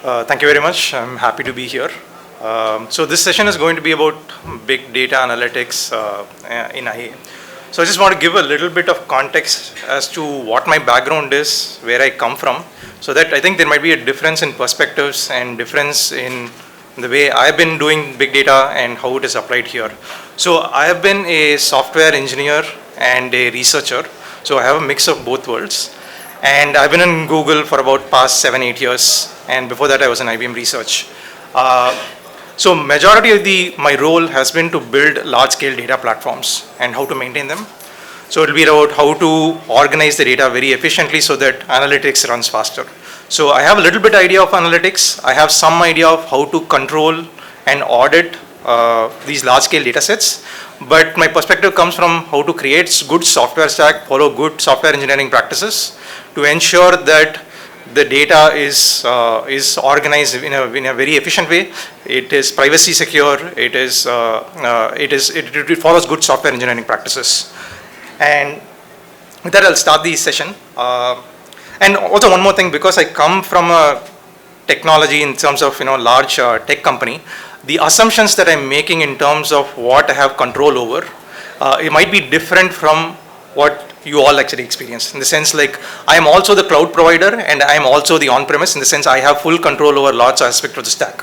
Thank you very much. I'm happy to be here. So this session is going to be about big data analytics in IA. So I just want to give a little bit of context as to what my background is, where I come from, so that I think there might be a difference in perspectives and difference in the way I've been doing big data and how it is applied here. So I have been a software engineer and a researcher. So I have a mix of both worlds. And I've been in Google for about past 7-8 years, and before that I was in IBM Research. So majority of my role has been to build large-scale data platforms and how to maintain them. So it'll be about how to organize the data very efficiently so that analytics runs faster. So I have a little bit idea of analytics. I have some idea of how to control and audit these large-scale data sets. But my perspective comes from how to create good software stack, follow good software engineering practices to ensure that the data is organized in a very efficient way. It is privacy secure. It follows good software engineering practices. And with that, I'll start the session. And also one more thing, because I come from a technology in terms of large tech company, the assumptions that I'm making in terms of what I have control over, it might be different from what you all actually experience. In the sense, like, I am also the cloud provider and I am also the on-premise, in the sense I have full control over large aspect of the stack.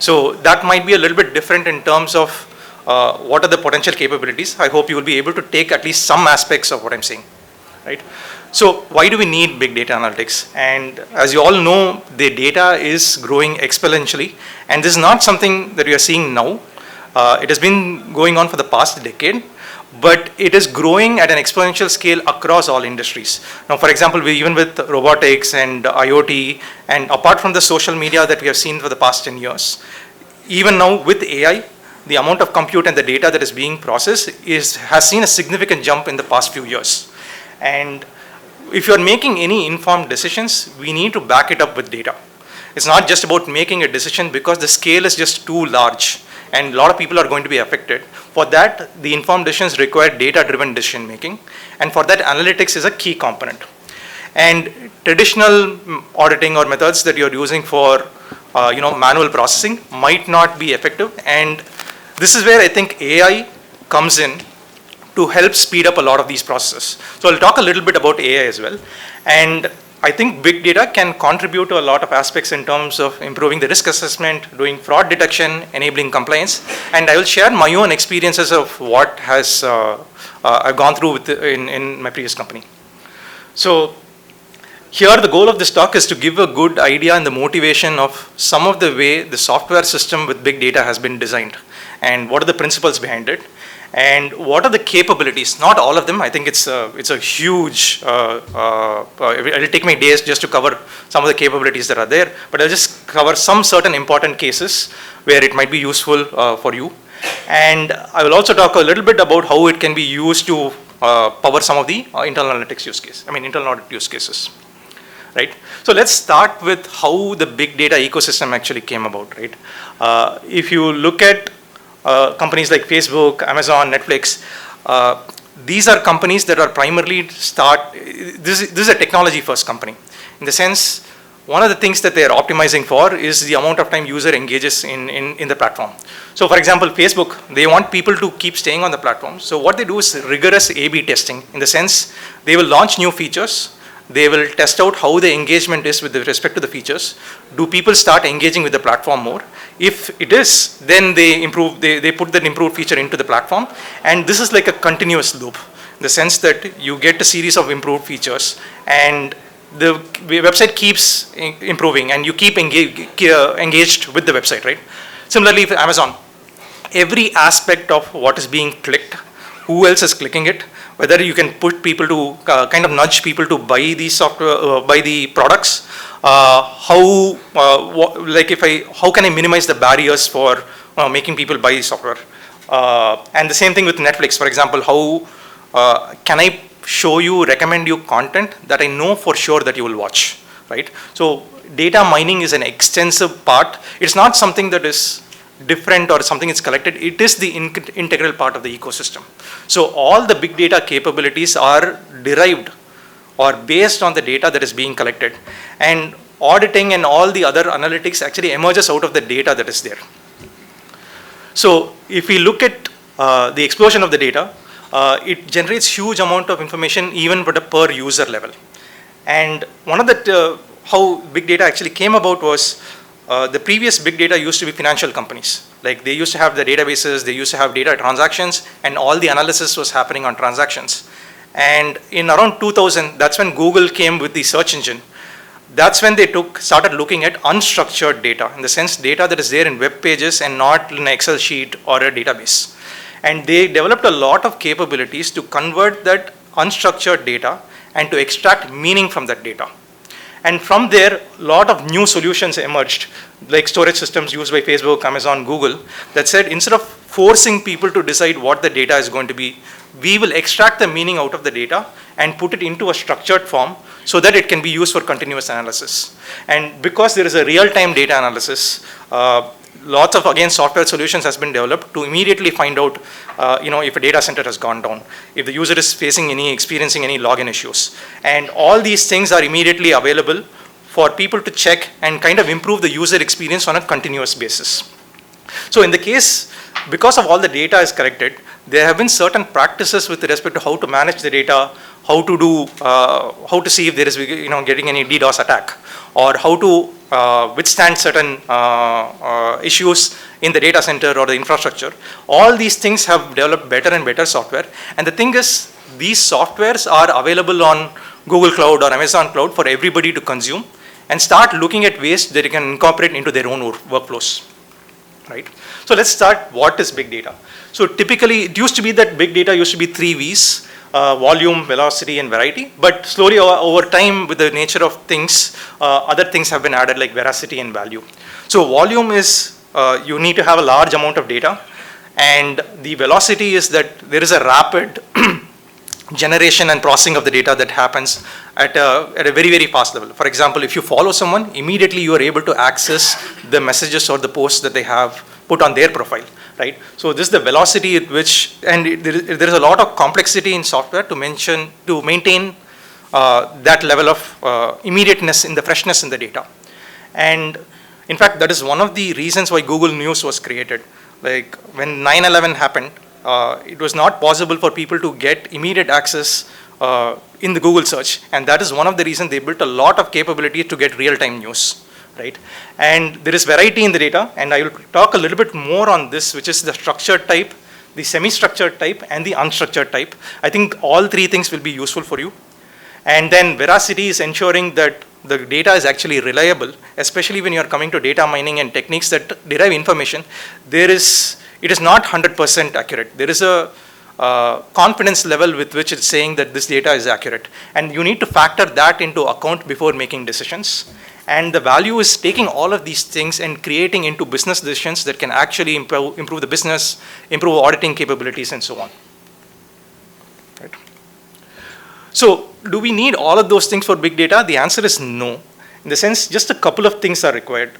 So that might be a little bit different in terms of what are the potential capabilities. I hope you will be able to take at least some aspects of what I'm saying, right? So why do we need big data analytics? And as you all know, the data is growing exponentially, and this is not something that we are seeing now. It has been going on for the past decade, but it is growing at an exponential scale across all industries. Now, for example, even with robotics and IoT, and apart from the social media that we have seen for the past 10 years, even now with AI, the amount of compute and the data that is being processed has seen a significant jump in the past few years. And if you're making any informed decisions, we need to back it up with data. It's not just about making a decision because the scale is just too large and a lot of people are going to be affected. For that, the informed decisions require data-driven decision making, and for that, analytics is a key component. And traditional auditing or methods that you're using for manual processing might not be effective, and this is where I think AI comes in to help speed up a lot of these processes. So I'll talk a little bit about AI as well. And I think big data can contribute to a lot of aspects in terms of improving the risk assessment, doing fraud detection, enabling compliance. And I will share my own experiences of what has I've gone through in my previous company. So here the goal of this talk is to give a good idea and the motivation of some of the way the software system with big data has been designed and what are the principles behind it. And what are the capabilities? Not all of them. I think it's a huge. It'll take me days just to cover some of the capabilities that are there. But I'll just cover some certain important cases where it might be useful for you. And I will also talk a little bit about how it can be used to power some of the internal analytics use case. Internal audit use cases. Right. So let's start with how the big data ecosystem actually came about. Right. If you look at companies like Facebook, Amazon, Netflix, these are companies that are primarily this is a technology first company. In the sense, one of the things that they are optimizing for is the amount of time user engages in the platform. So for example, Facebook, they want people to keep staying on the platform. So what they do is rigorous A/B testing. In the sense, they will launch new features. They will test out how the engagement is with respect to the features. Do people start engaging with the platform more? If it is, then they put that improved feature into the platform. And this is like a continuous loop, in the sense that you get a series of improved features and the website keeps improving and you keep engaged with the website, right? Similarly, for Amazon, every aspect of what is being clicked, who else is clicking it, whether you can put people to kind of nudge people to buy the software, buy the products, how can I minimize the barriers for making people buy software, and the same thing with Netflix, for example, how can I recommend you content that I know for sure that you will watch, right? So data mining is an extensive part. It's not something that is different or something is collected. It is the integral part of the ecosystem. So all the big data capabilities are derived or based on the data that is being collected. And auditing and all the other analytics actually emerges out of the data that is there. So if we look at the explosion of the data, it generates huge amount of information even at a per user level. And one of the, how big data actually came about was the previous big data used to be financial companies. Like they used to have the databases, they used to have data transactions, and all the analysis was happening on transactions. And in around 2000, that's when Google came with the search engine. That's when they started looking at unstructured data, in the sense data that is there in web pages and not in an Excel sheet or a database. And they developed a lot of capabilities to convert that unstructured data and to extract meaning from that data. And from there, a lot of new solutions emerged, like storage systems used by Facebook, Amazon, Google, that said instead of forcing people to decide what the data is going to be, we will extract the meaning out of the data and put it into a structured form so that it can be used for continuous analysis. And because there is a real-time data analysis, lots of, again, software solutions has been developed to immediately find out, if a data center has gone down, if the user is experiencing any login issues. And all these things are immediately available for people to check and kind of improve the user experience on a continuous basis. So in the case, because of all the data is corrected, there have been certain practices with respect to how to manage the data, how to see if there is, getting any DDoS attack, or how to withstand certain issues in the data center or the infrastructure. All these things have developed better and better software. And the thing is, these softwares are available on Google Cloud or Amazon Cloud for everybody to consume and start looking at ways that they can incorporate into their own workflows. Right? So let's start, what is big data? So typically, it used to be that big data used to be 3 V's, volume, velocity, and variety. But slowly over time, with the nature of things, other things have been added like veracity and value. So volume is, you need to have a large amount of data. And the velocity is that there is a rapid generation and processing of the data that happens at a very, very fast level. For example, if you follow someone, immediately you are able to access the messages or the posts that they have put on their profile, right? So this is the velocity at which, and there is a lot of complexity in software to maintain that level of immediateness in the freshness in the data. And in fact, that is one of the reasons why Google News was created. Like when 9/11 happened, it was not possible for people to get immediate access in the Google search, and that is one of the reasons they built a lot of capability to get real-time news, right? And there is variety in the data, and I will talk a little bit more on this, which is the structured type, the semi-structured type, and the unstructured type. I think all 3 things will be useful for you. And then veracity is ensuring that the data is actually reliable, especially when you are coming to data mining and techniques that derive information. It is not 100% accurate. There is a confidence level with which it's saying that this data is accurate. And you need to factor that into account before making decisions. And the value is taking all of these things and creating into business decisions that can actually improve the business, improve auditing capabilities, and so on. Right? So do we need all of those things for big data? The answer is no. In the sense, just a couple of things are required.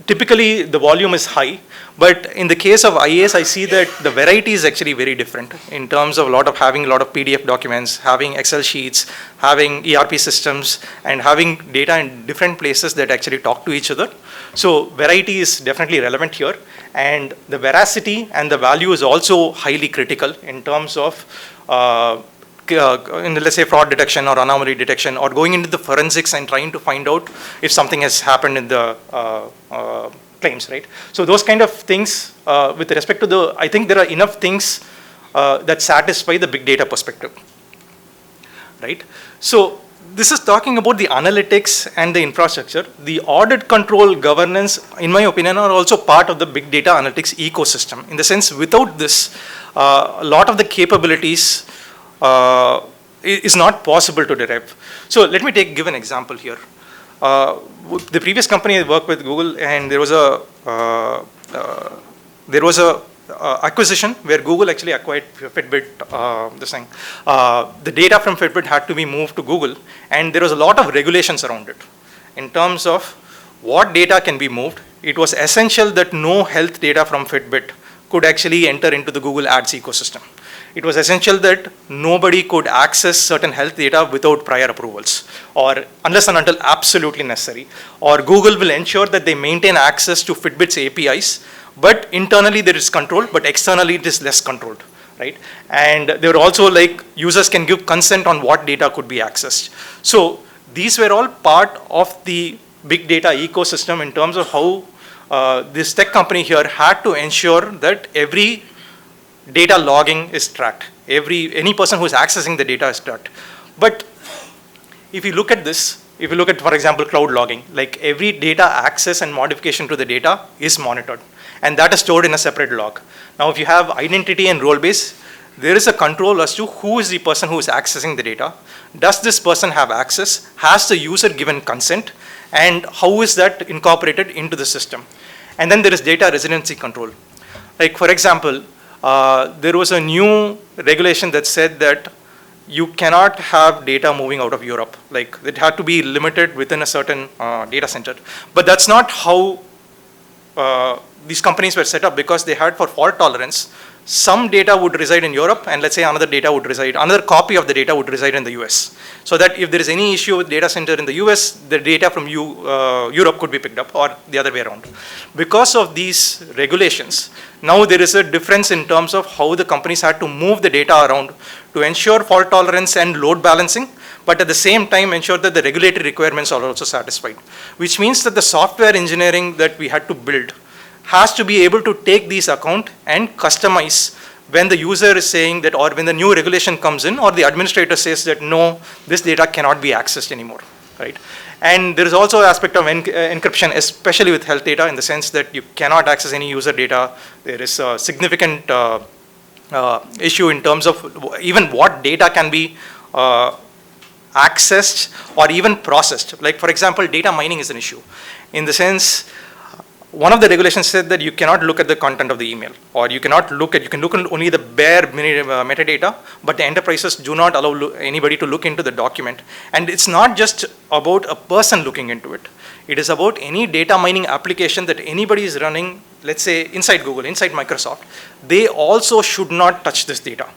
Typically, the volume is high, but in the case of IAS, I see that the variety is actually very different in terms of having a lot of PDF documents, having Excel sheets, having ERP systems, and having data in different places that actually talk to each other. So variety is definitely relevant here, and the veracity and the value is also highly critical in terms of let's say fraud detection or anomaly detection, or going into the forensics and trying to find out if something has happened in the claims, right? So those kind of things with respect to I think there are enough things that satisfy the big data perspective, right? So this is talking about the analytics and the infrastructure. The audit, control, governance, in my opinion, are also part of the big data analytics ecosystem. In the sense, without this, a lot of the capabilities is not possible to derive. So let me give an example here. The previous company I worked with, Google, and there was a acquisition where Google actually acquired Fitbit. The data from Fitbit had to be moved to Google, and there was a lot of regulations around it in terms of what data can be moved. It was essential that no health data from Fitbit could actually enter into the Google Ads ecosystem. it was essential that nobody could access certain health data without prior approvals, or unless and until absolutely necessary. Or Google will ensure that they maintain access to Fitbit's APIs, but internally there is control, but externally it is less controlled, right? And there were also like users can give consent on what data could be accessed. So these were all part of the big data ecosystem in terms of how this tech company here had to ensure that every data logging is tracked. Any person who is accessing the data is tracked. But if you look at this, if you look at, for example, cloud logging, like every data access and modification to the data is monitored. And that is stored in a separate log. Now, if you have identity and role base, there is a control as to who is the person who is accessing the data. Does this person have access? Has the user given consent? And how is that incorporated into the system? And then there is data residency control. Like, for example, there was a new regulation that said that you cannot have data moving out of Europe. Like, it had to be limited within a certain data center. But that's not how these companies were set up, because they had, for fault tolerance, some data would reside in Europe, and let's say another copy of the data would reside in the US. So that if there is any issue with data center in the US, the data from Europe could be picked up, or the other way around. Because of these regulations, now there is a difference in terms of how the companies had to move the data around to ensure fault tolerance and load balancing, but at the same time ensure that the regulatory requirements are also satisfied. Which means that the software engineering that we had to build has to be able to take these account and customize when the user is saying that, or when the new regulation comes in, or the administrator says that no, this data cannot be accessed anymore, right? And there is also an aspect of encryption, especially with health data, in the sense that you cannot access any user data. There is a significant issue in terms of even what data can be accessed or even processed. Like, for example, data mining is an issue, in the sense, one of the regulations said that you cannot look at the content of the email, or you can look at only the bare metadata, but the enterprises do not allow anybody to look into the document. And it's not just about a person looking into it. It is about any data mining application that anybody is running, let's say inside Google, inside Microsoft. They also should not touch this data.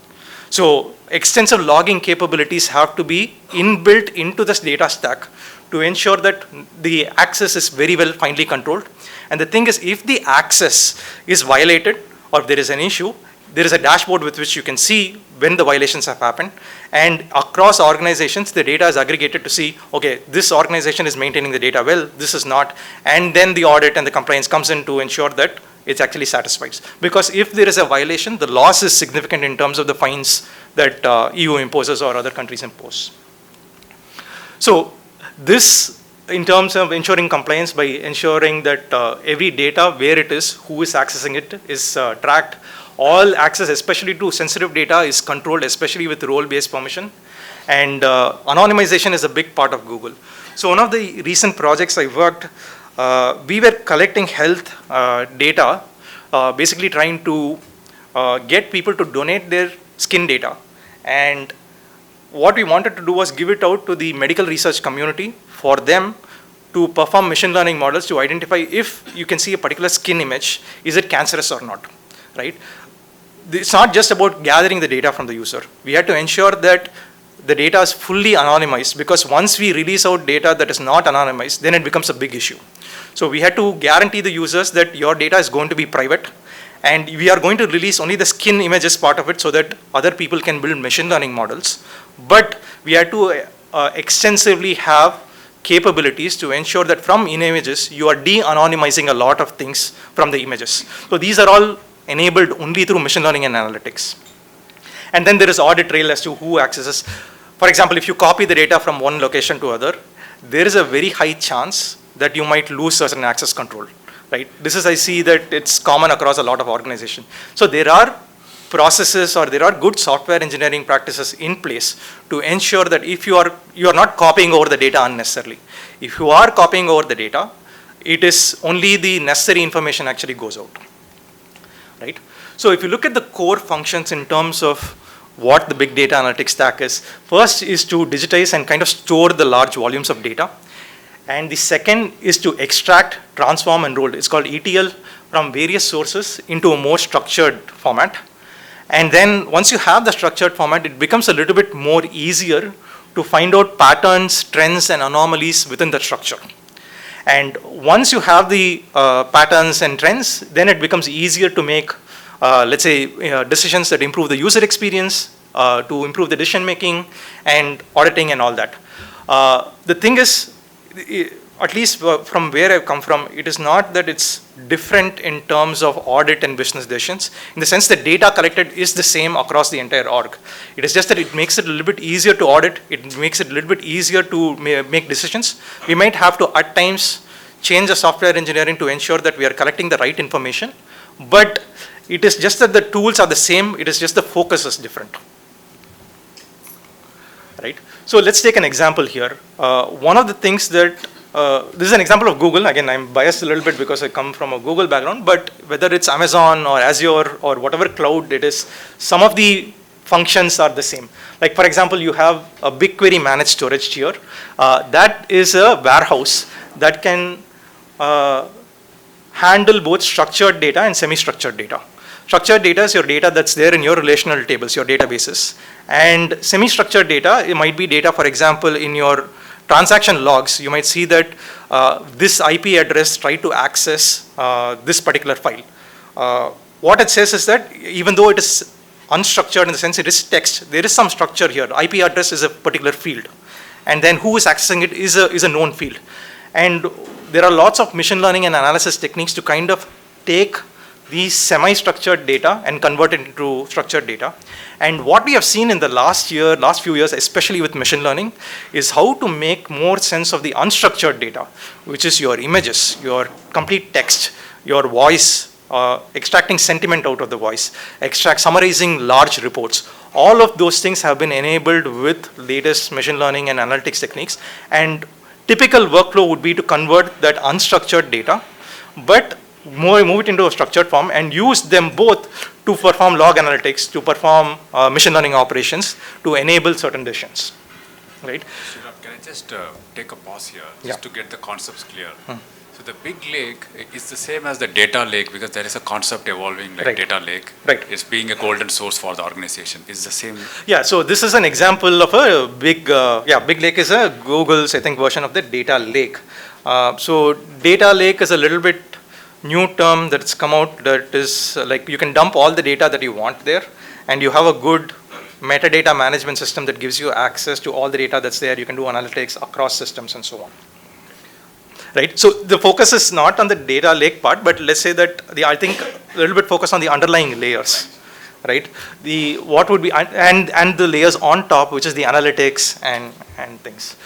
So extensive logging capabilities have to be inbuilt into this data stack to ensure that the access is very well finely controlled. And the thing is, if the access is violated, or if there is an issue, there is a dashboard with which you can see when the violations have happened. And across organizations, the data is aggregated to see, okay, this organization is maintaining the data well, this is not. And then the audit and the compliance comes in to ensure that it's actually satisfied. Because if there is a violation, the loss is significant in terms of the fines that EU imposes or other countries impose. So this, in terms of ensuring compliance, by ensuring that every data, where it is, who is accessing it, is tracked. All access, especially to sensitive data, is controlled, especially with role-based permission. And anonymization is a big part of Google. So one of the recent projects I worked, we were collecting health data, basically trying to get people to donate their skin data. And what we wanted to do was give it out to the medical research community for them to perform machine learning models to identify if you can see a particular skin image, is it cancerous or not, right? It's not just about gathering the data from the user. We had to ensure that the data is fully anonymized, because once we release out data that is not anonymized, then it becomes a big issue. So we had to guarantee the users that your data is going to be private, and we are going to release only the skin images part of it so that other people can build machine learning models. But we had to extensively have capabilities to ensure that from images, you are de-anonymizing a lot of things from the images. So these are all enabled only through machine learning and analytics. And then there is audit trail as to who accesses. For example, if you copy the data from one location to other, there is a very high chance that you might lose certain access control, right? This is, I see that it's common across a lot of organizations. So there are processes, or there are good software engineering practices in place to ensure that if you are not copying over the data unnecessarily. If you are copying over the data, it is only the necessary information actually goes out, right? So if you look at the core functions in terms of what the big data analytics stack is, first is to digitize and kind of store the large volumes of data. And the second is to extract, transform, and roll. It's called ETL, from various sources into a more structured format. And then once you have the structured format, it becomes a little bit more easier to find out patterns, trends, and anomalies within the structure. And once you have the patterns and trends, then it becomes easier to make, let's say, decisions that improve the user experience, to improve the decision making and auditing and all that. The thing is, at least from where I've come from, it is not that it's different in terms of audit and business decisions, in the sense that data collected is the same across the entire org. It is just that it makes it a little bit easier to audit, it makes it a little bit easier to make decisions. We might have to, at times, change the software engineering to ensure that we are collecting the right information, but it is just that the tools are the same, it is just the focus is different. Right? So let's take an example here. One of the things that this is an example of Google. Again, I'm biased a little bit because I come from a Google background, but whether it's Amazon or Azure or whatever cloud it is, some of the functions are the same. Like for example, you have a BigQuery managed storage tier. That is a warehouse that can handle both structured data and semi-structured data. Structured data is your data that's there in your relational tables, your databases. And semi-structured data, it might be data, for example, in your transaction logs, you might see that this IP address tried to access this particular file. What it says is that even though it is unstructured in the sense it is text, there is some structure here. IP address is a particular field. And then who is accessing it is a known field. And there are lots of machine learning and analysis techniques to kind of take these semi-structured data and convert it into structured data. And what we have seen in the last few years, especially with machine learning, is how to make more sense of the unstructured data, which is your images, your complete text, your voice, extracting sentiment out of the voice, summarizing large reports. All of those things have been enabled with latest machine learning and analytics techniques. And typical workflow would be to convert that unstructured data, but move it into a structured form and use them both to perform log analytics, to perform machine learning operations, to enable certain decisions. Right? Sriram, can I just take a pause here, Yeah. just to get the concepts clear? So the big lake is the same as the data lake, because there is a concept evolving like Right. data lake. Right. It's being a golden source for the organization. It's the same. Yeah, so this is an example of a big lake is a Google's, I think, version of the data lake. So data lake is a little bit new term that's come out that is like you can dump all the data that you want there, and you have a good metadata management system that gives you access to all the data that's there. You can do analytics across systems and so on. Right? So the focus is not on the data lake part, but let's say that I think a little bit focus on the underlying layers. Right? What would be and the layers on top, which is the analytics and things.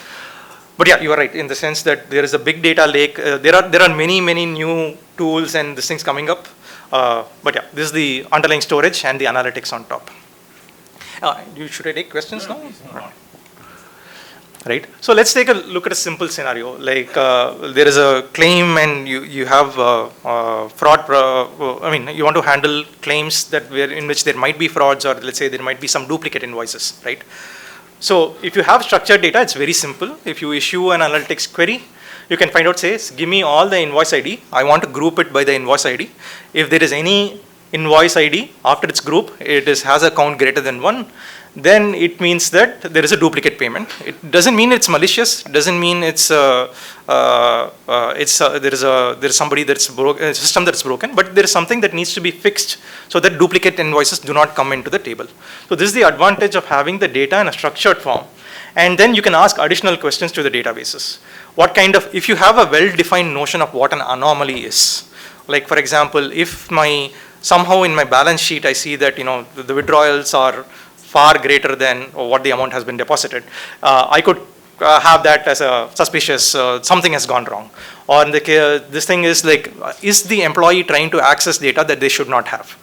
But yeah, you are right in the sense that there is a big data lake. There are many new tools and these things coming up. But yeah, this is the underlying storage and the analytics on top. Should I take questions now? Right. So let's take a look at a simple scenario. Like there is a claim and you have fraud. You want to handle claims in which there might be frauds, or let's say there might be some duplicate invoices, right? So if you have structured data, it's very simple. If you issue an analytics query, you can find out, say, give me all the invoice ID. I want to group it by the invoice ID. If there is any invoice ID after its group, has a count greater than 1, then it means that there is a duplicate payment. It doesn't mean it's malicious. Doesn't mean it's there is somebody that's broken, a system that's broken. But there is something that needs to be fixed so that duplicate invoices do not come into the table. So this is the advantage of having the data in a structured form, and then you can ask additional questions to the databases. If you have a well-defined notion of what an anomaly is, like for example, if somehow in my balance sheet I see that the withdrawals are far greater than what the amount has been deposited, I could have that as a suspicious, something has gone wrong. Or this thing is like, is the employee trying to access data that they should not have?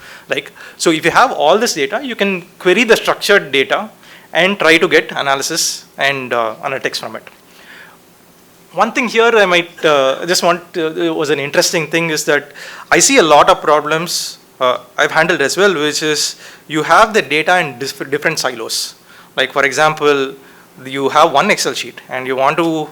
So if you have all this data, you can query the structured data and try to get analysis and analytics from it. One thing here I might was an interesting thing is that I see a lot of problems I've handled as well, which is you have the data in different silos. Like for example, you have one Excel sheet and you want to,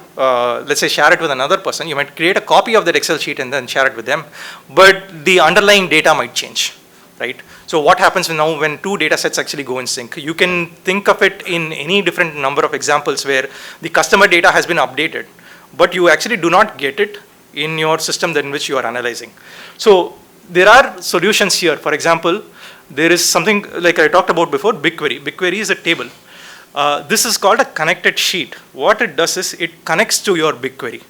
let's say, share it with another person. You might create a copy of that Excel sheet and then share it with them, but the underlying data might change. right? So what happens now when two data sets actually go in sync? You can think of it in any different number of examples where the customer data has been updated, but you actually do not get it in your system in which you are analyzing. So there are solutions here. For example, there is something like I talked about before, BigQuery. BigQuery is a table. This is called a connected sheet. What it does is it connects to your BigQuery.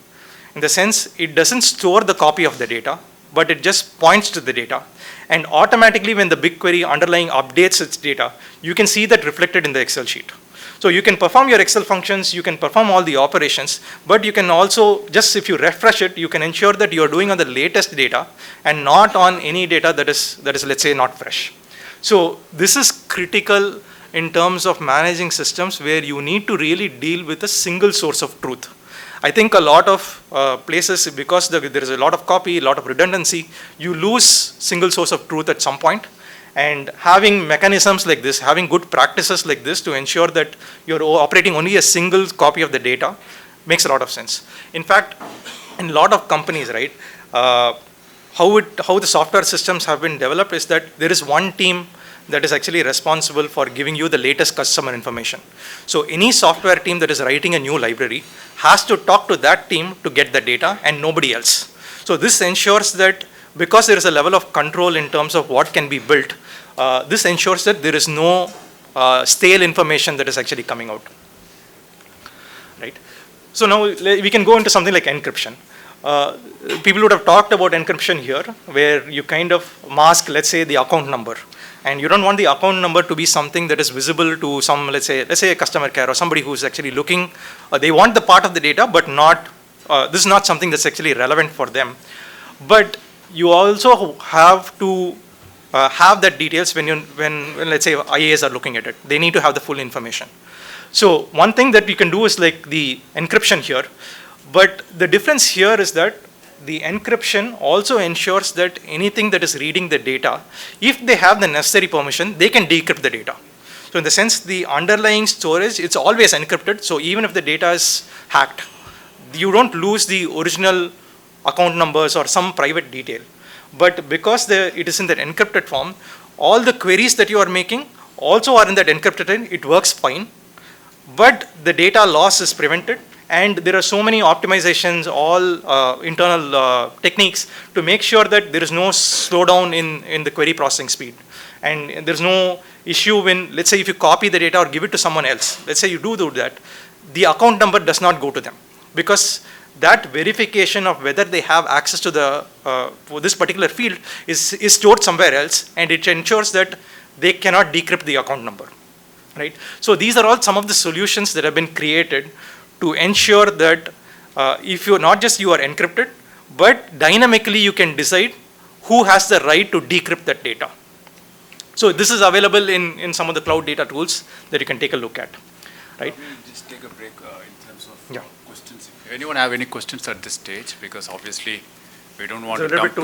In the sense, it doesn't store the copy of the data, but it just points to the data. And automatically when the BigQuery underlying updates its data, you can see that reflected in the Excel sheet. So you can perform your Excel functions, you can perform all the operations, but you can also, just if you refresh it, you can ensure that you're doing on the latest data and not on any data that is let's say, not fresh. So this is critical in terms of managing systems where you need to really deal with a single source of truth. I think a lot of places, because there is a lot of copy, a lot of redundancy, you lose single source of truth at some point. And having mechanisms like this, having good practices like this to ensure that you're operating only a single copy of the data makes a lot of sense. In fact, in a lot of companies, right, how the software systems have been developed is that there is one team that is actually responsible for giving you the latest customer information. So any software team that is writing a new library has to talk to that team to get the data and nobody else. So this ensures that because there is a level of control in terms of what can be built, this ensures that there is no stale information that is actually coming out. Right? So now we can go into something like encryption. People would have talked about encryption here, where you kind of mask, let's say, the account number. And you don't want the account number to be something that is visible to some, let's say a customer care or somebody who's actually looking, they want the part of the data, but not, this is not something that's actually relevant for them. But you also have to have that details when let's say IAs are looking at it. They need to have the full information. So one thing that we can do is like the encryption here, but the difference here is that the encryption also ensures that anything that is reading the data, if they have the necessary permission, they can decrypt the data. So in the sense, the underlying storage, it's always encrypted. So even if the data is hacked, you don't lose the original account numbers or some private detail. But because it is in that encrypted form, all the queries that you are making also are in that encrypted, it works fine. But the data loss is prevented. And there are so many optimizations, all internal techniques to make sure that there is no slowdown in the query processing speed. And there's no issue when, let's say, if you copy the data or give it to someone else, let's say you do that, the account number does not go to them. Because that verification of whether they have access to this particular field is stored somewhere else, and it ensures that they cannot decrypt the account number. Right? So these are all some of the solutions that have been created to ensure that if you're not just you are encrypted, but dynamically you can decide who has the right to decrypt that data. So this is available in some of the cloud data tools that you can take a look at. Right? We'll just take a break in terms of questions. If anyone have any questions at this stage, because obviously we don't want to dump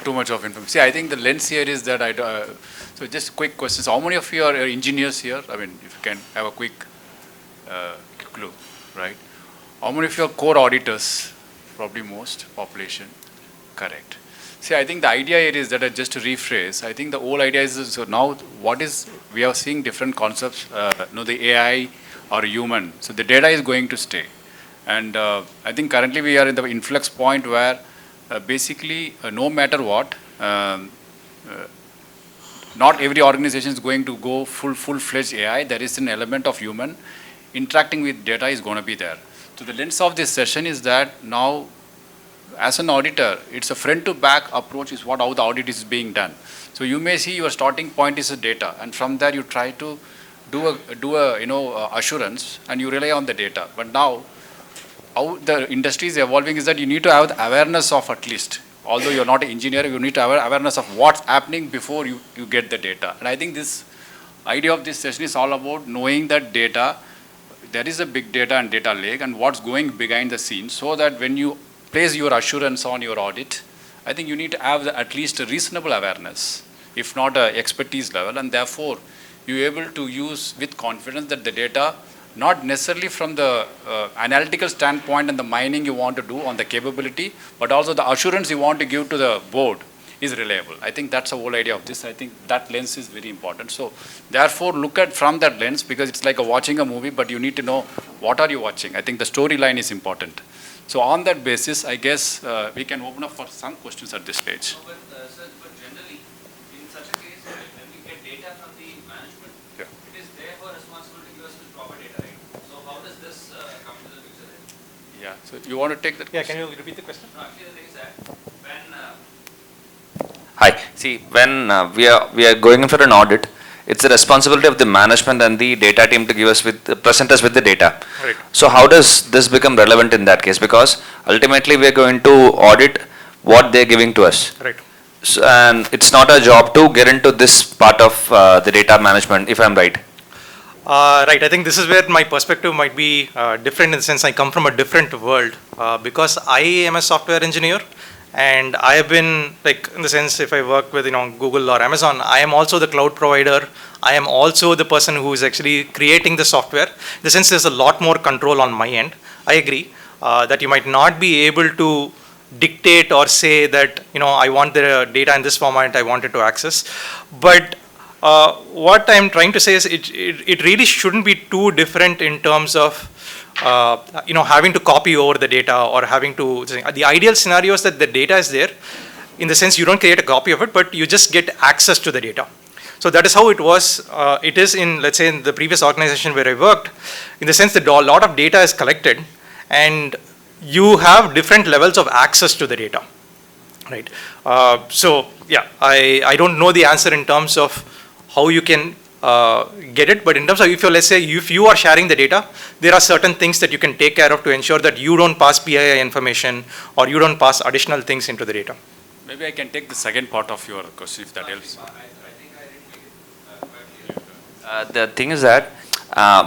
too much of information. See, I think the lens here is that so just quick questions. How many of you are engineers here? I mean, if you can have a quick clue. Right? How many of you are core auditors? Probably most population. Correct. See, I think the idea here is that just to rephrase, I think the whole idea is, so now we are seeing different concepts, the AI or human. So the data is going to stay. And I think currently we are in the influx point where basically no matter what, not every organization is going to go full-fledged AI. There is an element of human interacting with data is going to be there. So the lens of this session is that now, as an auditor, it's a front-to-back approach is how the audit is being done. So you may see your starting point is the data, and from there you try to do a assurance, and you rely on the data. But now, how the industry is evolving is that you need to have the awareness of at least, although you're not an engineer, you need to have awareness of what's happening before you get the data. And I think this idea of this session is all about knowing that data. There is a big data and data lake and what's going behind the scenes, so that when you place your assurance on your audit, I think you need to have at least a reasonable awareness, if not an expertise level, and therefore you're able to use with confidence that the data, not necessarily from the analytical standpoint and the mining you want to do on the capability, but also the assurance you want to give to the board is reliable. I think that's the whole idea of this. I think that lens is very important. So therefore, look at from that lens, because it's like watching a movie, but you need to know what are you watching. I think the storyline is important. So on that basis, I guess we can open up for some questions at this stage. But generally, in such a case, when we get data from the management, it is therefore responsible to give us the proper data, right? So how does this come into the picture? Yeah. So you want to take that? Yeah, can you repeat the question? No, actually, the thing is that when Hi. See, when we are going in for an audit, it's the responsibility of the management and the data team to give us present us with the data. Right. So how does this become relevant in that case? Because ultimately we are going to audit what they're giving to us. Right. So, and it's not our job to get into this part of the data management, if I'm right. Right, I think this is where my perspective might be different in the sense I come from a different world because I am a software engineer and I have been like in the sense if I work with Google or Amazon, I am also the cloud provider. I am also the person who is actually creating the software. In the sense there's a lot more control on my end. I agree that you might not be able to dictate or say that I want the data in this format, I want it to access, but what I'm trying to say is it really shouldn't be too different in terms of having to copy over the data or having to. The ideal scenario is that the data is there, in the sense you don't create a copy of it, but you just get access to the data. So that is how it was. It is in, let's say, in the previous organization where I worked, in the sense that a lot of data is collected, and you have different levels of access to the data, right? So yeah, I don't know the answer in terms of how you can get it, but in terms of let's say if you are sharing the data, there are certain things that you can take care of to ensure that you don't pass PII information or you don't pass additional things into the data. Maybe I can take the second part of your question if that helps. I think I didn't make it quite clear. The thing is that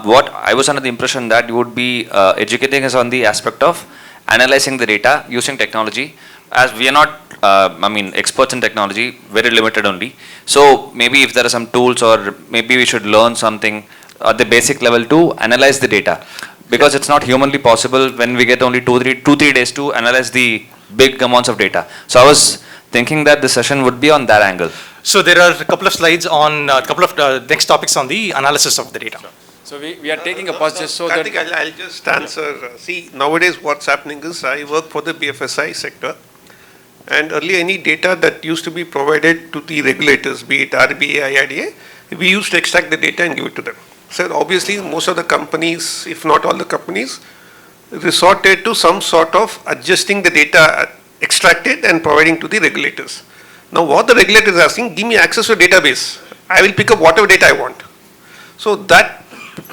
what I was under the impression that you would be educating us on the aspect of analyzing the data using technology, as we are not experts in technology, very limited only. So maybe if there are some tools, or maybe we should learn something at the basic level to analyze the data, because it's not humanly possible when we get only 2-3 days to analyze the big amounts of data. So I was thinking that the session would be on that angle. So there are a couple of slides on a couple of next topics on the analysis of the data. So we are taking a pause just so that. Karthik, I'll just answer. See, nowadays what's happening is I work for the BFSI sector, and earlier any data that used to be provided to the regulators, be it RBI, IRDA, we used to extract the data and give it to them. So obviously most of the companies, if not all the companies, resorted to some sort of adjusting the data extracted and providing to the regulators. Now what the regulator is asking, give me access to a database. I will pick up whatever data I want. So that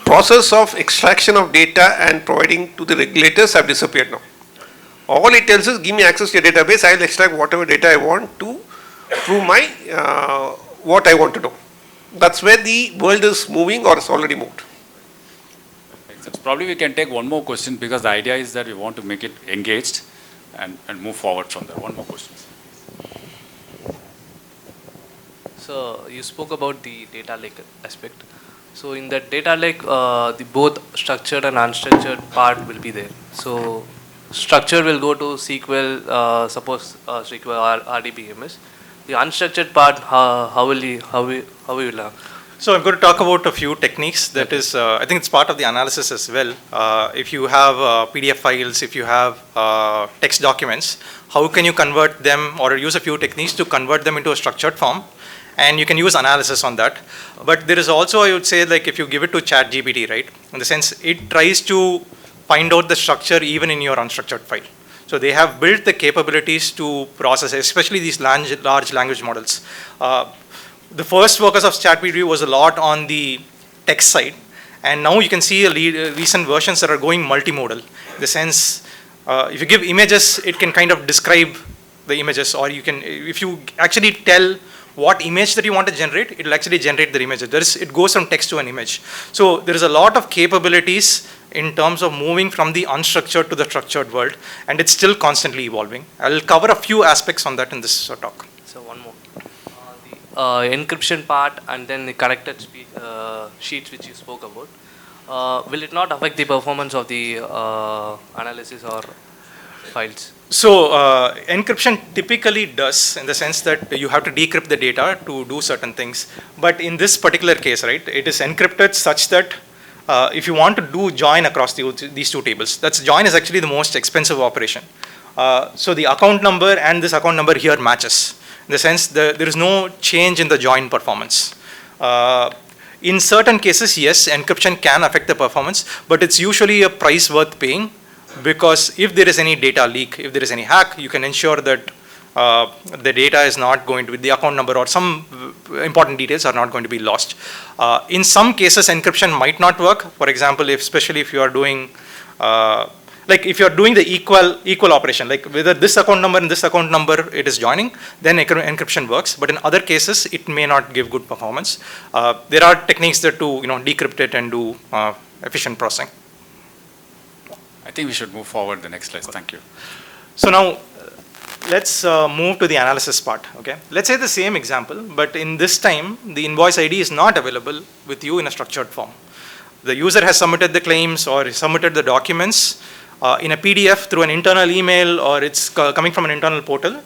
process of extraction of data and providing to the regulators have disappeared now. All it tells is give me access to your database, I will extract whatever data I want to prove my what I want to do. That's where the world is moving, or it's already moved. Probably we can take one more question, because the idea is that we want to make it engaged and move forward from there. One more question. So you spoke about the data lake aspect. So in the data lake, the both structured and unstructured part will be there. So structured will go to SQL, suppose SQL or RDBMS. The unstructured part, how will you So I'm going to talk about a few techniques that is, I think it's part of the analysis as well. If you have PDF files, if you have text documents, how can you convert them or use a few techniques to convert them into a structured form? And you can use analysis on that. But there is also, I would say, like if you give it to ChatGPT, right? In the sense, it tries to find out the structure even in your unstructured file. So they have built the capabilities to process, especially these large language models. The first focus of ChatGPT was a lot on the text side. And now you can see recent versions that are going multimodal. In the sense, if you give images, it can kind of describe the images, or you can, if you actually tell what image that you want to generate, it will actually generate the image. It goes from text to an image. So there is a lot of capabilities in terms of moving from the unstructured to the structured world, and it's still constantly evolving. I'll cover a few aspects on that in this talk. So one more. The encryption part and then the corrected sheets which you spoke about, will it not affect the performance of the analysis or files? So encryption typically does, in the sense that you have to decrypt the data to do certain things. But in this particular case, right, it is encrypted such that if you want to do join across these two tables, that's join is actually the most expensive operation. So the account number and this account number here matches. In the sense that there is no change in the join performance. In certain cases, yes, encryption can affect the performance, but it's usually a price worth paying, because if there is any data leak, if there is any hack, you can ensure that the data is not going to be, the account number or some important details are not going to be lost. In some cases, encryption might not work. For example, especially if you are doing, like if you are doing the equal operation, like whether this account number and this account number it is joining, then encryption works. But in other cases, it may not give good performance. There are techniques that to decrypt it and do efficient processing. I think we should move forward the next slide. Thank you. So now let's move to the analysis part. Okay, let's say the same example, but in this time the invoice ID is not available with you in a structured form. The user has submitted the claims or submitted the documents in a PDF through an internal email, or it's coming from an internal portal,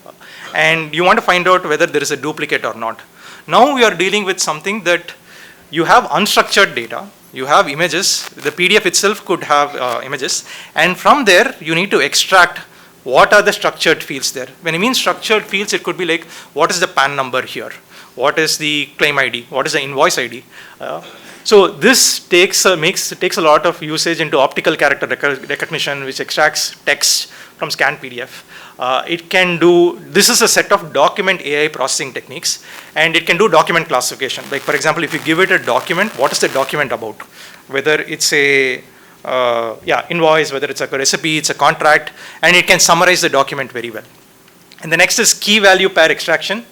and you want to find out whether there is a duplicate or not. Now we are dealing with something that you have unstructured data. You have images, the PDF itself could have images, and from there you need to extract what are the structured fields there. When I mean structured fields, it could be like, what is the PAN number here? What is the claim ID? What is the invoice ID? So this takes a lot of usage into optical character recognition, which extracts text from scanned PDF. It can do, this is a set of document AI processing techniques, and it can do document classification. Like for example, if you give it a document, what is the document about? Whether it's a invoice, whether it's a recipe, it's a contract, and it can summarize the document very well. And the next is key value pair extraction.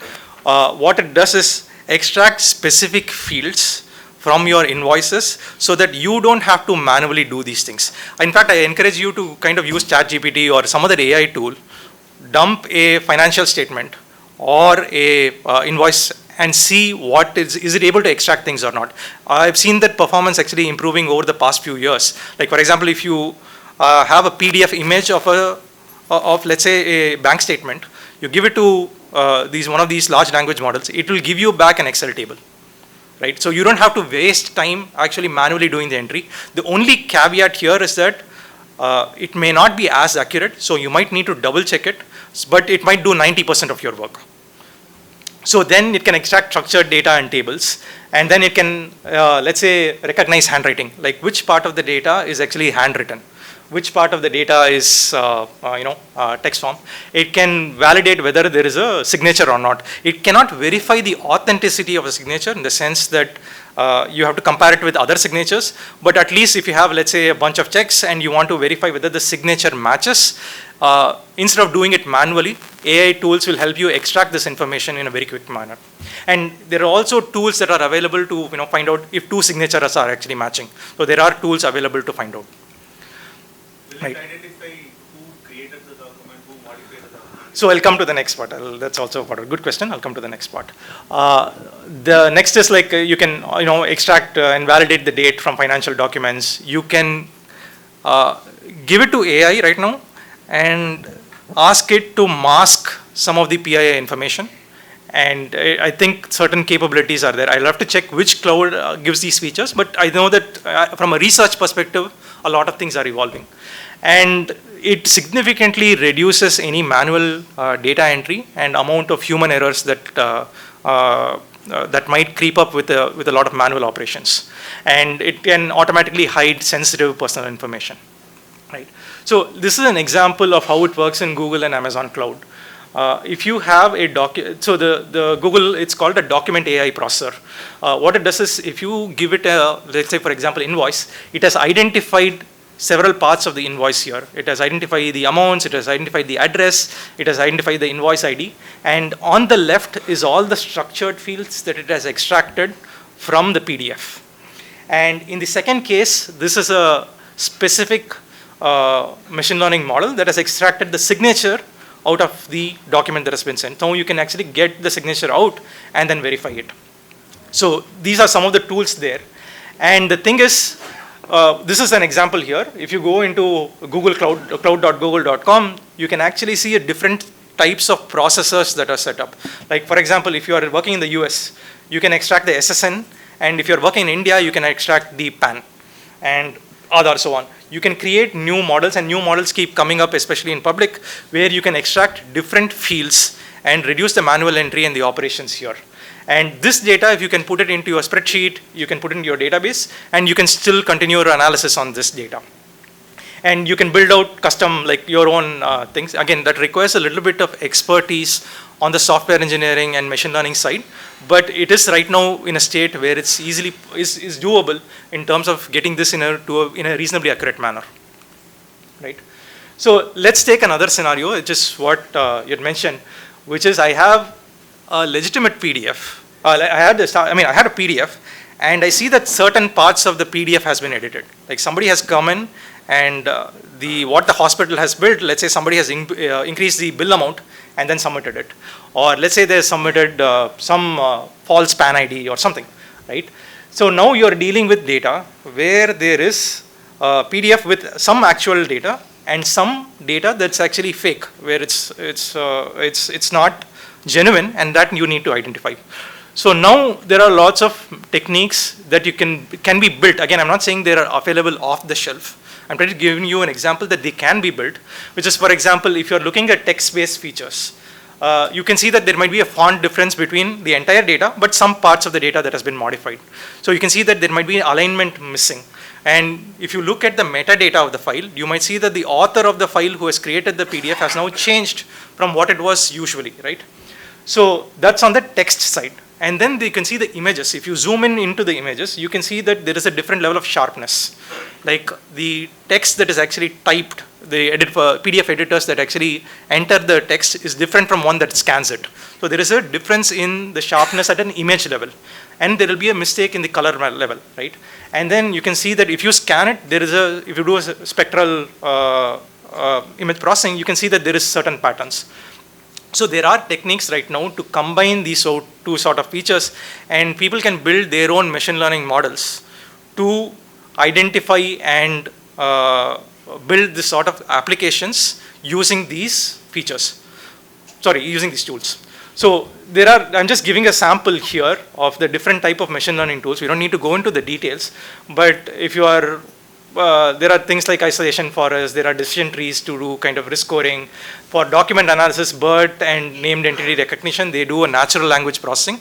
What it does is extract specific fields from your invoices so that you don't have to manually do these things. In fact, I encourage you to kind of use ChatGPT or some other AI tool, dump a financial statement or a invoice and see what is it able to extract things or not. I've seen that performance actually improving over the past few years. Like for example, if you have a PDF image of let's say a bank statement, you give it to one of these large language models, it will give you back an Excel table. Right? So you don't have to waste time actually manually doing the entry. The only caveat here is that it may not be as accurate, so you might need to double check it, but it might do 90% of your work. So then it can extract structured data and tables, and then it can, let's say, recognize handwriting, like which part of the data is actually handwritten, which part of the data is text form. It can validate whether there is a signature or not. It cannot verify the authenticity of a signature in the sense that you have to compare it with other signatures, but at least if you have, let's say, a bunch of checks and you want to verify whether the signature matches, instead of doing it manually, AI tools will help you extract this information in a very quick manner. And there are also tools that are available to find out if two signatures are actually matching. So there are tools available to find out. Will it identify who created the document, who modified the document? So I'll come to the next part. That's also a good question. I'll come to the next part. The next is like you can extract and validate the date from financial documents. You can give it to AI right now and ask it to mask some of the PII information. And I think certain capabilities are there. I'll have to check which cloud gives these features, but I know that from a research perspective, a lot of things are evolving. And it significantly reduces any manual data entry and amount of human errors that might creep up with a lot of manual operations. And it can automatically hide sensitive personal information. Right. So this is an example of how it works in Google and Amazon Cloud. If you have a so the Google, it's called a document AI processor. What it does is if you give it a, let's say for example, invoice, it has identified several parts of the invoice here. It has identified the amounts, it has identified the address, it has identified the invoice ID, and on the left is all the structured fields that it has extracted from the PDF. And in the second case, this is a specific machine learning model that has extracted the signature out of the document that has been sent. Now you can actually get the signature out and then verify it. So these are some of the tools there. And the thing is, this is an example here. If you go into Google Cloud, cloud.google.com, you can actually see a different types of processors that are set up. Like for example, if you are working in the US, you can extract the SSN, and if you're working in India, you can extract the PAN and Aadhaar, so on. You can create new models, and new models keep coming up, especially in public, where you can extract different fields and reduce the manual entry and the operations here. And this data, if you can put it into your spreadsheet, you can put it into your database, and you can still continue your analysis on this data. And you can build out custom, like your own things. Again, that requires a little bit of expertise on the software engineering and machine learning side, but it is right now in a state where it's easily is doable in terms of getting this in a reasonably accurate manner, right? So let's take another scenario, which is what you had mentioned, which is I have a legitimate PDF. I had a PDF, and I see that certain parts of the PDF has been edited. Like somebody has come in, and what the hospital has built, let's say somebody has increased the bill amount and then submitted it. Or let's say they submitted some false PAN ID or something, right? So now you're dealing with data where there is a PDF with some actual data and some data that's actually fake, where it's not genuine, and that you need to identify. So now there are lots of techniques that can be built. Again, I'm not saying they are available off the shelf. I'm trying to give you an example that they can be built, which is, for example, if you're looking at text-based features, you can see that there might be a font difference between the entire data, but some parts of the data that has been modified. So you can see that there might be alignment missing. And if you look at the metadata of the file, you might see that the author of the file who has created the PDF has now changed from what it was usually, right? So that's on the text side. And then you can see the images. If you zoom in into the images, you can see that there is a different level of sharpness. Like the text that is actually typed, the PDF editors that actually enter the text is different from one that scans it. So there is a difference in the sharpness at an image level. And there will be a mistake in the color level, right? And then you can see that if you scan it, if you do a spectral image processing, you can see that there is certain patterns. So there are techniques right now to combine these two sort of features, and people can build their own machine learning models to identify and build this sort of applications using these features. Using these tools. So I'm just giving a sample here of the different type of machine learning tools. We don't need to go into the details, but if you are there are things like isolation forests, there are decision trees to do kind of risk scoring. For document analysis, BERT and named entity recognition, they do a natural language processing.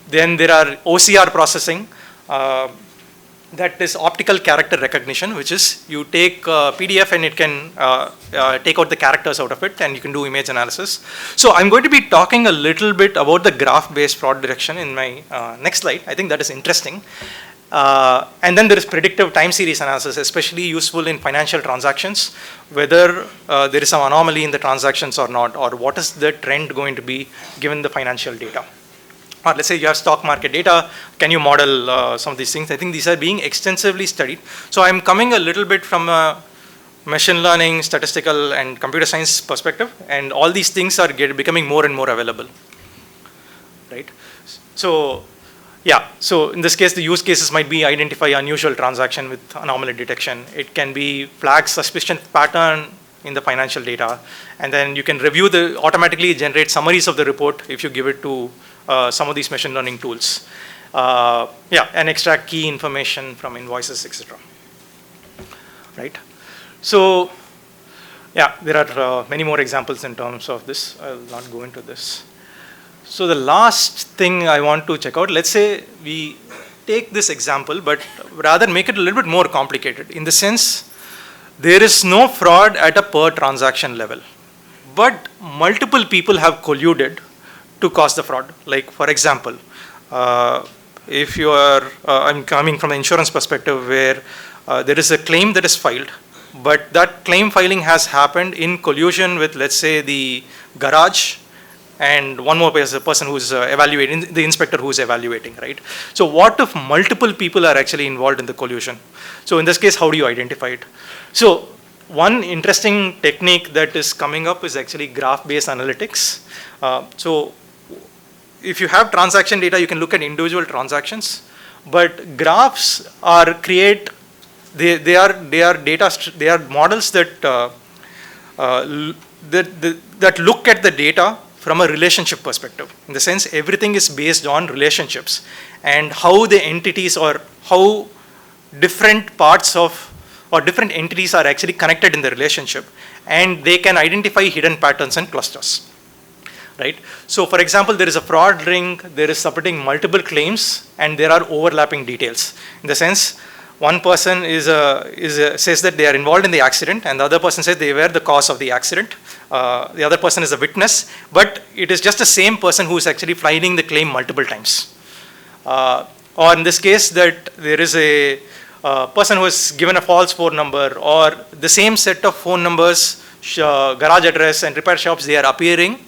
Then there are OCR processing, that is optical character recognition, which is you take PDF and it can take out the characters out of it, and you can do image analysis. So I'm going to be talking a little bit about the graph-based fraud detection in my next slide. I think that is interesting. And then there is predictive time series analysis, especially useful in financial transactions, whether there is some anomaly in the transactions or not, or what is the trend going to be given the financial data. Or let's say you have stock market data, can you model some of these things? I think these are being extensively studied. So I'm coming a little bit from a machine learning, statistical, and computer science perspective, and all these things are becoming more and more available, right? So yeah, so in this case, the use cases might be identify unusual transaction with anomaly detection. It can be flag suspicion pattern in the financial data, and then you can review automatically generate summaries of the report if you give it to some of these machine learning tools. And extract key information from invoices, etc. Right? So yeah, there are many more examples in terms of this. I'll not go into this. So the last thing I want to check out, let's say we take this example, but rather make it a little bit more complicated in the sense there is no fraud at a per transaction level, but multiple people have colluded to cause the fraud. Like for example, if you are, I'm coming from the insurance perspective where there is a claim that is filed, but that claim filing has happened in collusion with, let's say, the garage and one more person who's evaluating, the inspector who's evaluating, right? So what if multiple people are actually involved in the collusion? So in this case, how do you identify it? So one interesting technique that is coming up is actually graph-based analytics. So if you have transaction data, you can look at individual transactions, but graphs are they are models that that look at the data from a relationship perspective. In the sense, everything is based on relationships and how the entities or how different parts of or different entities are actually connected in the relationship, and they can identify hidden patterns and clusters. Right? So for example, there is a fraud ring, there is supporting multiple claims, and there are overlapping details. In the sense, one person says that they are involved in the accident, and the other person says they were the cause of the accident. The other person is a witness, but it is just the same person who is actually filing the claim multiple times. Or in this case, that there is a person who is given a false phone number, or the same set of phone numbers, garage address, and repair shops, they are appearing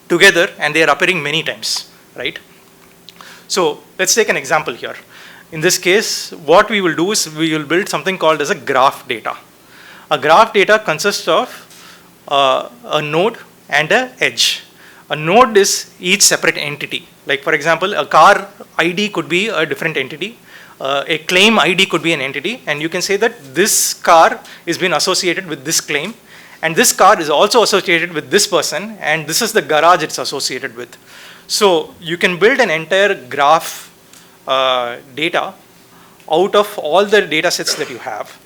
together, and they are appearing many times, right? So let's take an example here. In this case, what we will do is we will build something called as a graph data. A graph data consists of a node and an edge. A node is each separate entity. Like for example, a car ID could be a different entity. A claim ID could be an entity, and you can say that this car is being associated with this claim, and this car is also associated with this person, and this is the garage it's associated with. So you can build an entire graph data out of all the data sets that you have.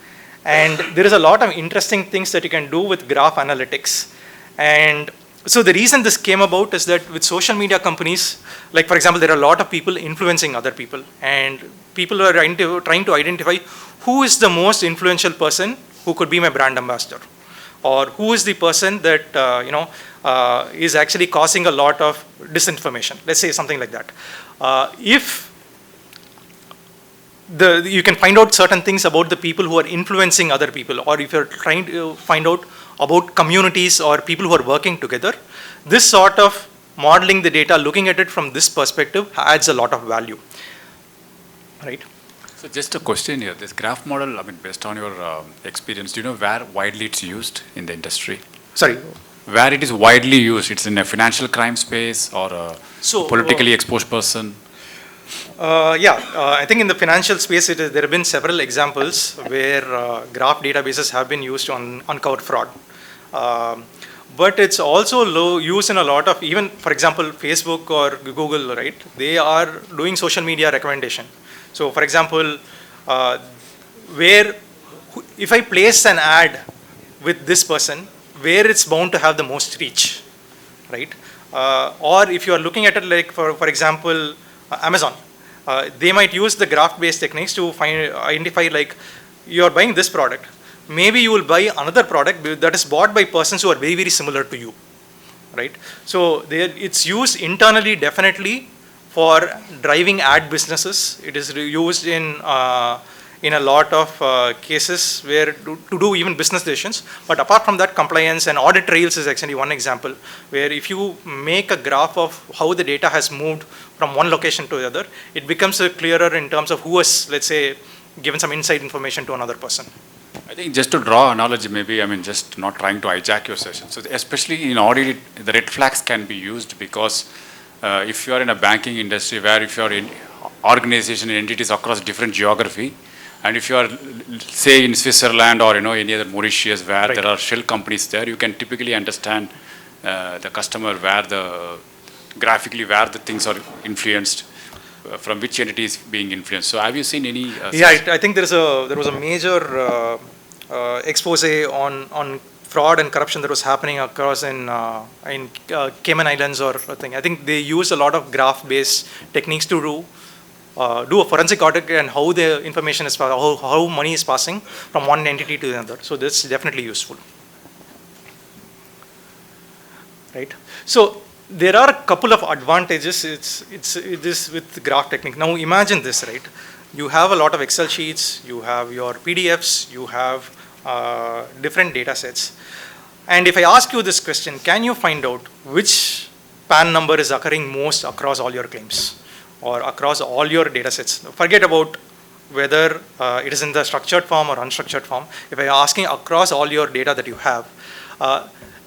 And there is a lot of interesting things that you can do with graph analytics. And so the reason this came about is that with social media companies, like for example, there are a lot of people influencing other people, and people are trying to identify who is the most influential person who could be my brand ambassador, or who is the person that is actually causing a lot of disinformation. Let's say something like that. You can find out certain things about the people who are influencing other people, or if you're trying to find out about communities or people who are working together, this sort of modeling the data, looking at it from this perspective, adds a lot of value, right? So just a question here, this graph model, I mean, based on your experience, do you know where widely it's used in the industry? Sorry? Where it is widely used, it's in a financial crime space or a politically exposed person? I think in the financial space, there have been several examples where graph databases have been used to uncover fraud. But it's also used in a lot of, even for example, Facebook or Google, right? They are doing social media recommendation. So for example, if I place an ad with this person, where it's bound to have the most reach, right? Or if you are looking at it like for example, Amazon, they might use the graph-based techniques to identify like you are buying this product. Maybe you will buy another product that is bought by persons who are very, very similar to you, right? So it's used internally definitely for driving ad businesses. It is used in a lot of cases where to do even business decisions. But apart from that, compliance and audit trails is actually one example where if you make a graph of how the data has moved from one location to the other, it becomes clearer in terms of who has, let's say, given some inside information to another person. I think just to draw analogy, maybe, I mean, just not trying to hijack your session. So especially in audit, the red flags can be used because if you are in a banking industry where if you are in organization and entities across different geography, and if you are, say, in Switzerland or any other Mauritius where there are shell companies there, you can typically understand the customer graphically where the things are influenced, from which entity is being influenced. So have you seen any? I think there was a major expose on fraud and corruption that was happening across in Cayman Islands or a thing. I think they use a lot of graph-based techniques to do a forensic audit and how the information is, how money is passing from one entity to another. So that's definitely useful, right? So there are a couple of advantages. It is with graph technique. Now imagine this, right? You have a lot of Excel sheets, you have your PDFs, you have different data sets. And if I ask you this question, can you find out which PAN number is occurring most across all your claims or across all your data sets? Forget about whether it is in the structured form or unstructured form. If I am asking across all your data that you have,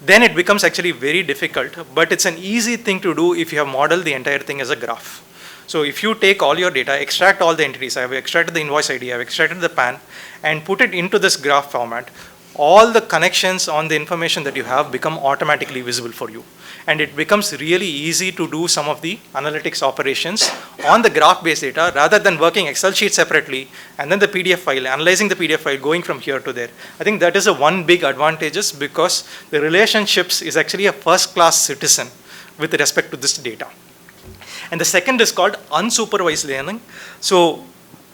then it becomes actually very difficult, but it's an easy thing to do if you have modeled the entire thing as a graph. So if you take all your data, extract all the entities, I have extracted the invoice ID, I have extracted the PAN, and put it into this graph format, all the connections on the information that you have become automatically visible for you. And it becomes really easy to do some of the analytics operations on the graph-based data rather than working Excel sheet separately and then the PDF file, analyzing the PDF file, going from here to there. I think that is a one big advantage because the relationships is actually a first-class citizen with respect to this data. And the second is called unsupervised learning. So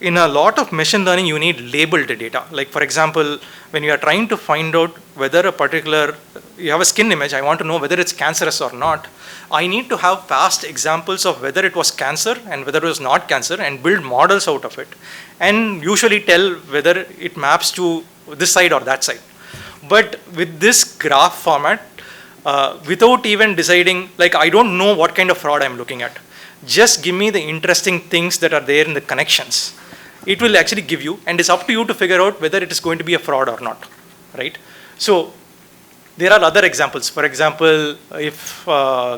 in a lot of machine learning, you need labeled data. Like for example, when you are trying to find out whether a particular, you have a skin image, I want to know whether it's cancerous or not. I need to have past examples of whether it was cancer and whether it was not cancer and build models out of it. And usually tell whether it maps to this side or that side. But with this graph format, without even deciding, like I don't know what kind of fraud I'm looking at. Just give me the interesting things that are there in the connections. It will actually give you, and it's up to you to figure out whether it is going to be a fraud or not, right? So there are other examples. For example, if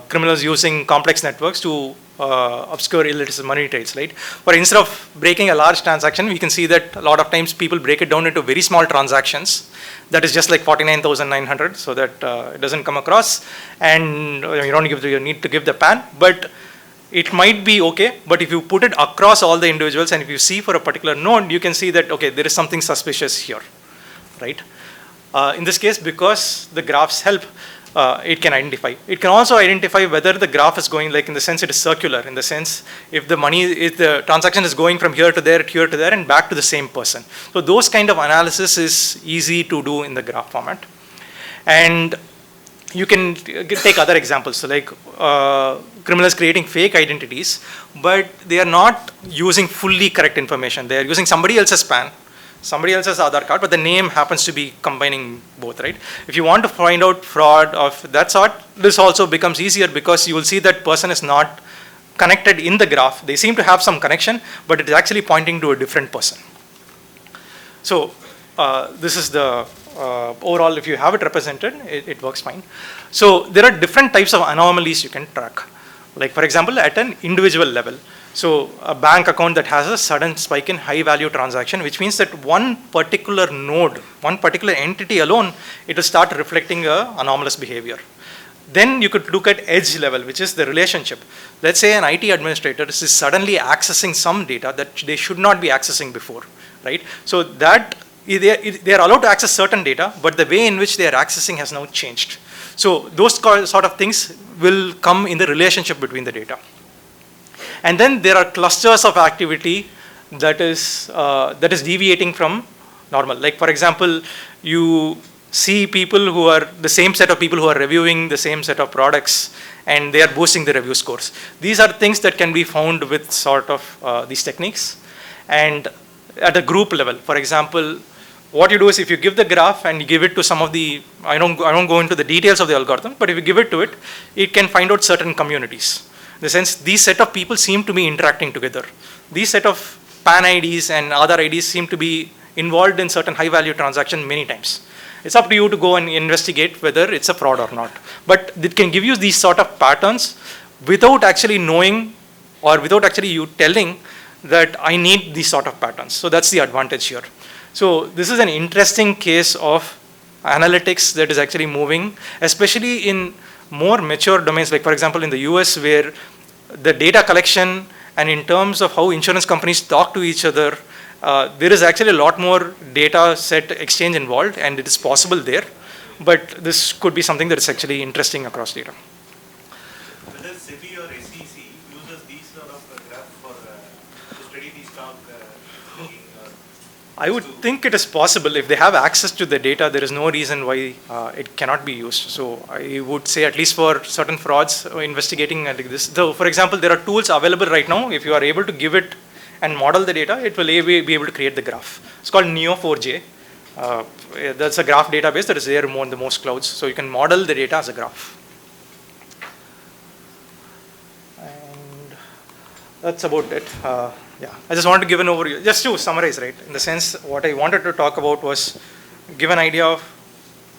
criminals using complex networks to obscure illicit money trades, right? For instead of breaking a large transaction, we can see that a lot of times people break it down into very small transactions. That is just like 49,900, so that it doesn't come across, and you don't need to give the PAN, but it might be okay, but if you put it across all the individuals and if you see for a particular node, you can see that, okay, there is something suspicious here, right? In this case, because the graphs help, it can identify. It can also identify whether the graph is going, like in the sense it is circular, in the sense if the transaction is going from here to there, and back to the same person. So those kind of analysis is easy to do in the graph format. And you can take other examples, so like criminals creating fake identities, but they are not using fully correct information. They are using somebody else's PAN, somebody else's Aadhaar card, but the name happens to be combining both, right? If you want to find out fraud of that sort, this also becomes easier because you will see that person is not connected in the graph. They seem to have some connection, but it is actually pointing to a different person. So this is the overall, if you have it represented, it works fine. So there are different types of anomalies you can track. Like for example, at an individual level. So a bank account that has a sudden spike in high value transaction, which means that one particular node, one particular entity alone, it will start reflecting a anomalous behavior. Then you could look at edge level, which is the relationship. Let's say an IT administrator is suddenly accessing some data that they should not be accessing before, right? So that they are allowed to access certain data, but the way in which they are accessing has now changed. So those sort of things will come in the relationship between the data. And then there are clusters of activity that is deviating from normal. Like for example, you see people who are the same set of people who are reviewing the same set of products and they are boosting the review scores. These are things that can be found with sort of these techniques. And at a group level, for example, what you do is if you give the graph and you give it to some of the, I don't go into the details of the algorithm, but if you give it to it, it can find out certain communities. In the sense, these set of people seem to be interacting together. These set of PAN IDs and other IDs seem to be involved in certain high value transaction many times. It's up to you to go and investigate whether it's a fraud or not. But it can give you these sort of patterns without actually knowing or without actually you telling that I need these sort of patterns. So that's the advantage here. So this is an interesting case of analytics that is actually moving, especially in more mature domains, like for example in the US, where the data collection and in terms of how insurance companies talk to each other, there is actually a lot more data set exchange involved, and it is possible there. But this could be something that is actually interesting across data. Whether SEBI or SEC uses these sort of graph for to study the stock taking, I would think it is possible. If they have access to the data, there is no reason why it cannot be used. So I would say at least for certain frauds, investigating like this. So for example, there are tools available right now. If you are able to give it and model the data, it will be able to create the graph. It's called Neo4j. That's a graph database that is there in the most clouds. So you can model the data as a graph. And that's about it. Yeah, I just wanted to give an overview, just to summarize, right? In the sense, what I wanted to talk about was give an idea of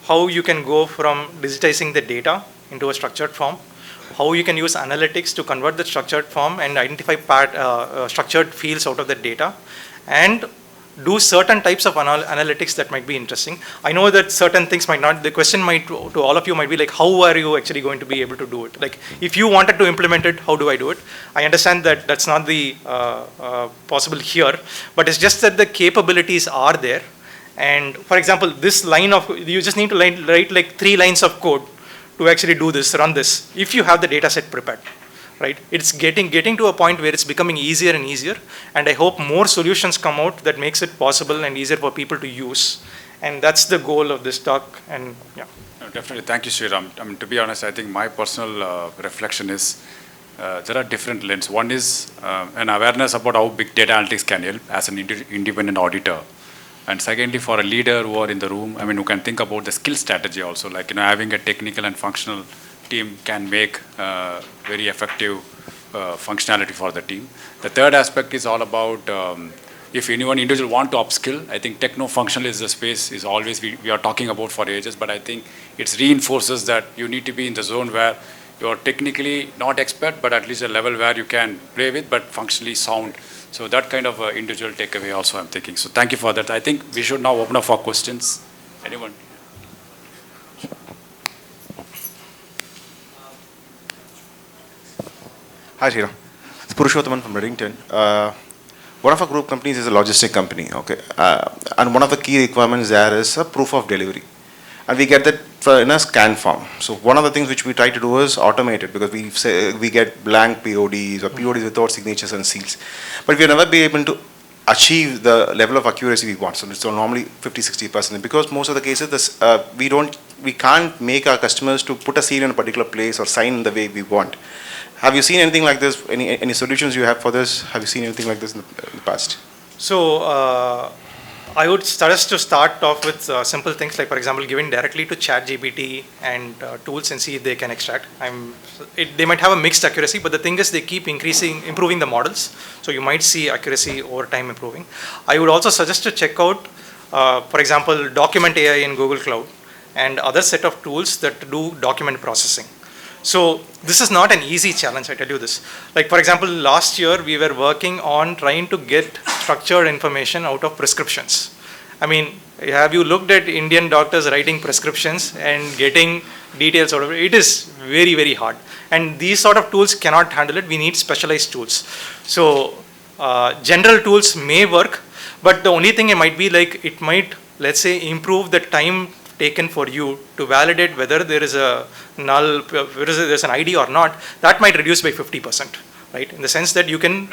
how you can go from digitizing the data into a structured form, how you can use analytics to convert the structured form and identify structured fields out of the data, and do certain types of analytics that might be interesting. I know that certain things might not, the question might to all of you might be like, how are you actually going to be able to do it? Like, if you wanted to implement it, how do I do it? I understand that that's not the possible here, but it's just that the capabilities are there. And for example, this line of, you just need to write like 3 lines of code to actually do this, run this, if you have the data set prepared. Right? It's getting to a point where it's becoming easier and easier, and I hope more solutions come out that makes it possible and easier for people to use. And that's the goal of this talk. And yeah. No, definitely, thank you, Sriram. I mean, to be honest, I think my personal reflection is there are different lenses. One is an awareness about how big data analytics can help as an independent auditor. And secondly, for a leader who are in the room, I mean, who can think about the skill strategy also, like, having a technical and functional team can make very effective functionality for the team. The third aspect is all about if anyone individual want to upskill. I think techno-functional is the space is always we are talking about for ages, but I think it reinforces that you need to be in the zone where you are technically not expert, but at least a level where you can play with, but functionally sound. So that kind of individual takeaway also I'm thinking. So thank you for that. I think we should now open up for questions. Anyone? Hi, Sriram. It's Purushothaman from Reddington. One of our group companies is a logistic company, okay? And one of the key requirements there is a proof of delivery. And we get that in a scan form. So one of the things which we try to do is automate it, because we get blank PODs or PODs without signatures and seals. But we'll never be able to achieve the level of accuracy we want. So it's normally 50-60%. Because most of the cases, we can't make our customers to put a seal in a particular place or sign in the way we want. Have you seen anything like this? Any solutions you have for this? Have you seen anything like this in the past? So I would suggest to start off with simple things like, for example, giving directly to ChatGPT and tools and see if they can extract. They might have a mixed accuracy, but the thing is they keep improving the models. So you might see accuracy over time improving. I would also suggest to check out, for example, Document AI in Google Cloud and other set of tools that do document processing. So this is not an easy challenge, I tell you this. Like, for example, last year we were working on trying to get structured information out of prescriptions. I mean, have you looked at Indian doctors writing prescriptions and getting details out of it? It is very, very hard. And these sort of tools cannot handle it. We need specialized tools. So general tools may work, but the only thing it might be like, it might, let's say, improve the time taken for you to validate whether there is a null, whether there's an ID or not. That might reduce by 50%, right? In the sense that you can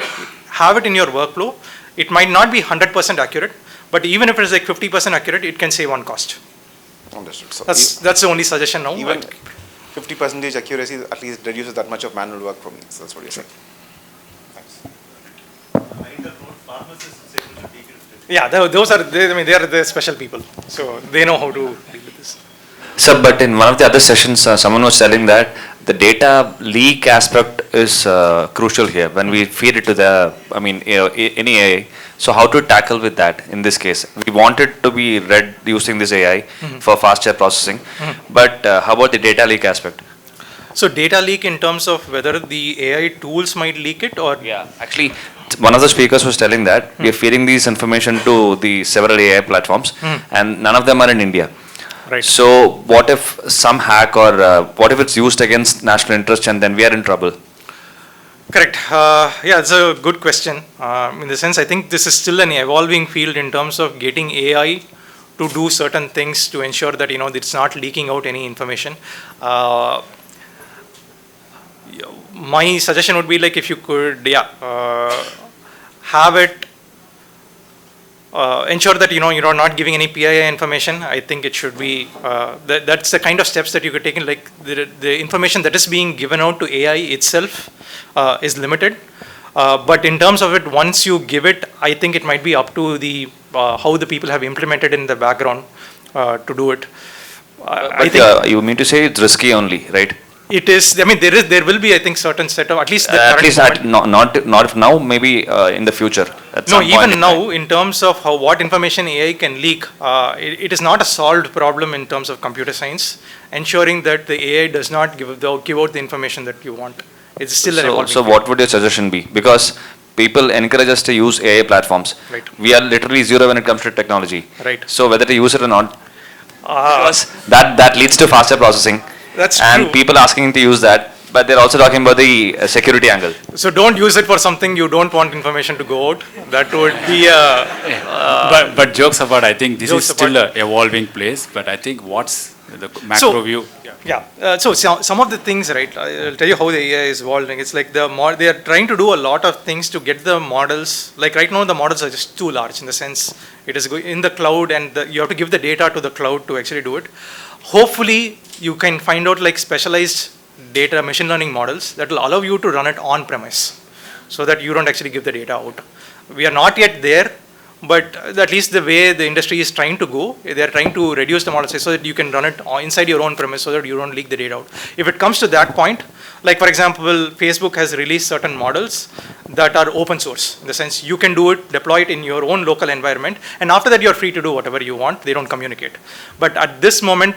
have it in your workflow. It might not be 100% accurate, but even if it is like 50% accurate, it can save on cost. Understood. So that's the only suggestion now. Even 50% accuracy at least reduces that much of manual work for me. So that's what you're saying. Thanks. I note pharmacists is able to decrypt it. Yeah, those are, they are the special people. So they know how to deal with this. Sir, but in one of the other sessions, someone was telling that the data leak aspect is crucial here when we feed it to the, any AI. So how to tackle with that in this case? We want it to be read using this AI for faster processing, but how about the data leak aspect? So data leak in terms of whether the AI tools might leak it or? Yeah, actually, one of the speakers was telling that we are feeding these information to the several AI platforms and none of them are in India. Right. So what if some hack or what if it's used against national interest and then we are in trouble? Correct. Yeah, it's a good question. In the sense, I think this is still an evolving field in terms of getting AI to do certain things to ensure that, it's not leaking out any information. My suggestion would be like, if you could, have it, ensure that, you're not giving any PII information. I think it should be, that's the kind of steps that you could take in, like the information that is being given out to AI itself is limited. But in terms of it, once you give it, I think it might be up to the, how the people have implemented in the background to do it. I think you mean to say it's risky only, right? It is. I mean, there will be, I think, certain set of at least not now, maybe in the future. No, even now, in terms of what information AI can leak, it is not a solved problem in terms of computer science. Ensuring that the AI does not give out the information that you want. It's still an evolving. So what would your suggestion be? Because people encourage us to use AI platforms. Right. We are literally zero when it comes to technology. Right. So whether to use it or not, because that leads to faster processing. That's and true. people asking to use that, but they're also talking about the security angle. So don't use it for something you don't want information to go out. That would be But jokes apart, I think this is Jokes still apart. a evolving place. But I think what's the macro view? Yeah. So some of the things, right? I'll tell you how the AI is evolving. It's like they are trying to do a lot of things to get the models. Like right now, the models are just too large in the sense it is in the cloud, and you have to give the data to the cloud to actually do it. Hopefully, you can find out like specialized data machine learning models that will allow you to run it on premise, so that you don't actually give the data out. We are not yet there, but at least the way the industry is trying to go, they are trying to reduce the model size so that you can run it inside your own premise so that you don't leak the data out. If it comes to that point, like for example, Facebook has released certain models that are open source, in the sense you can do it, deploy it in your own local environment, and after that you're free to do whatever you want, they don't communicate. But at this moment,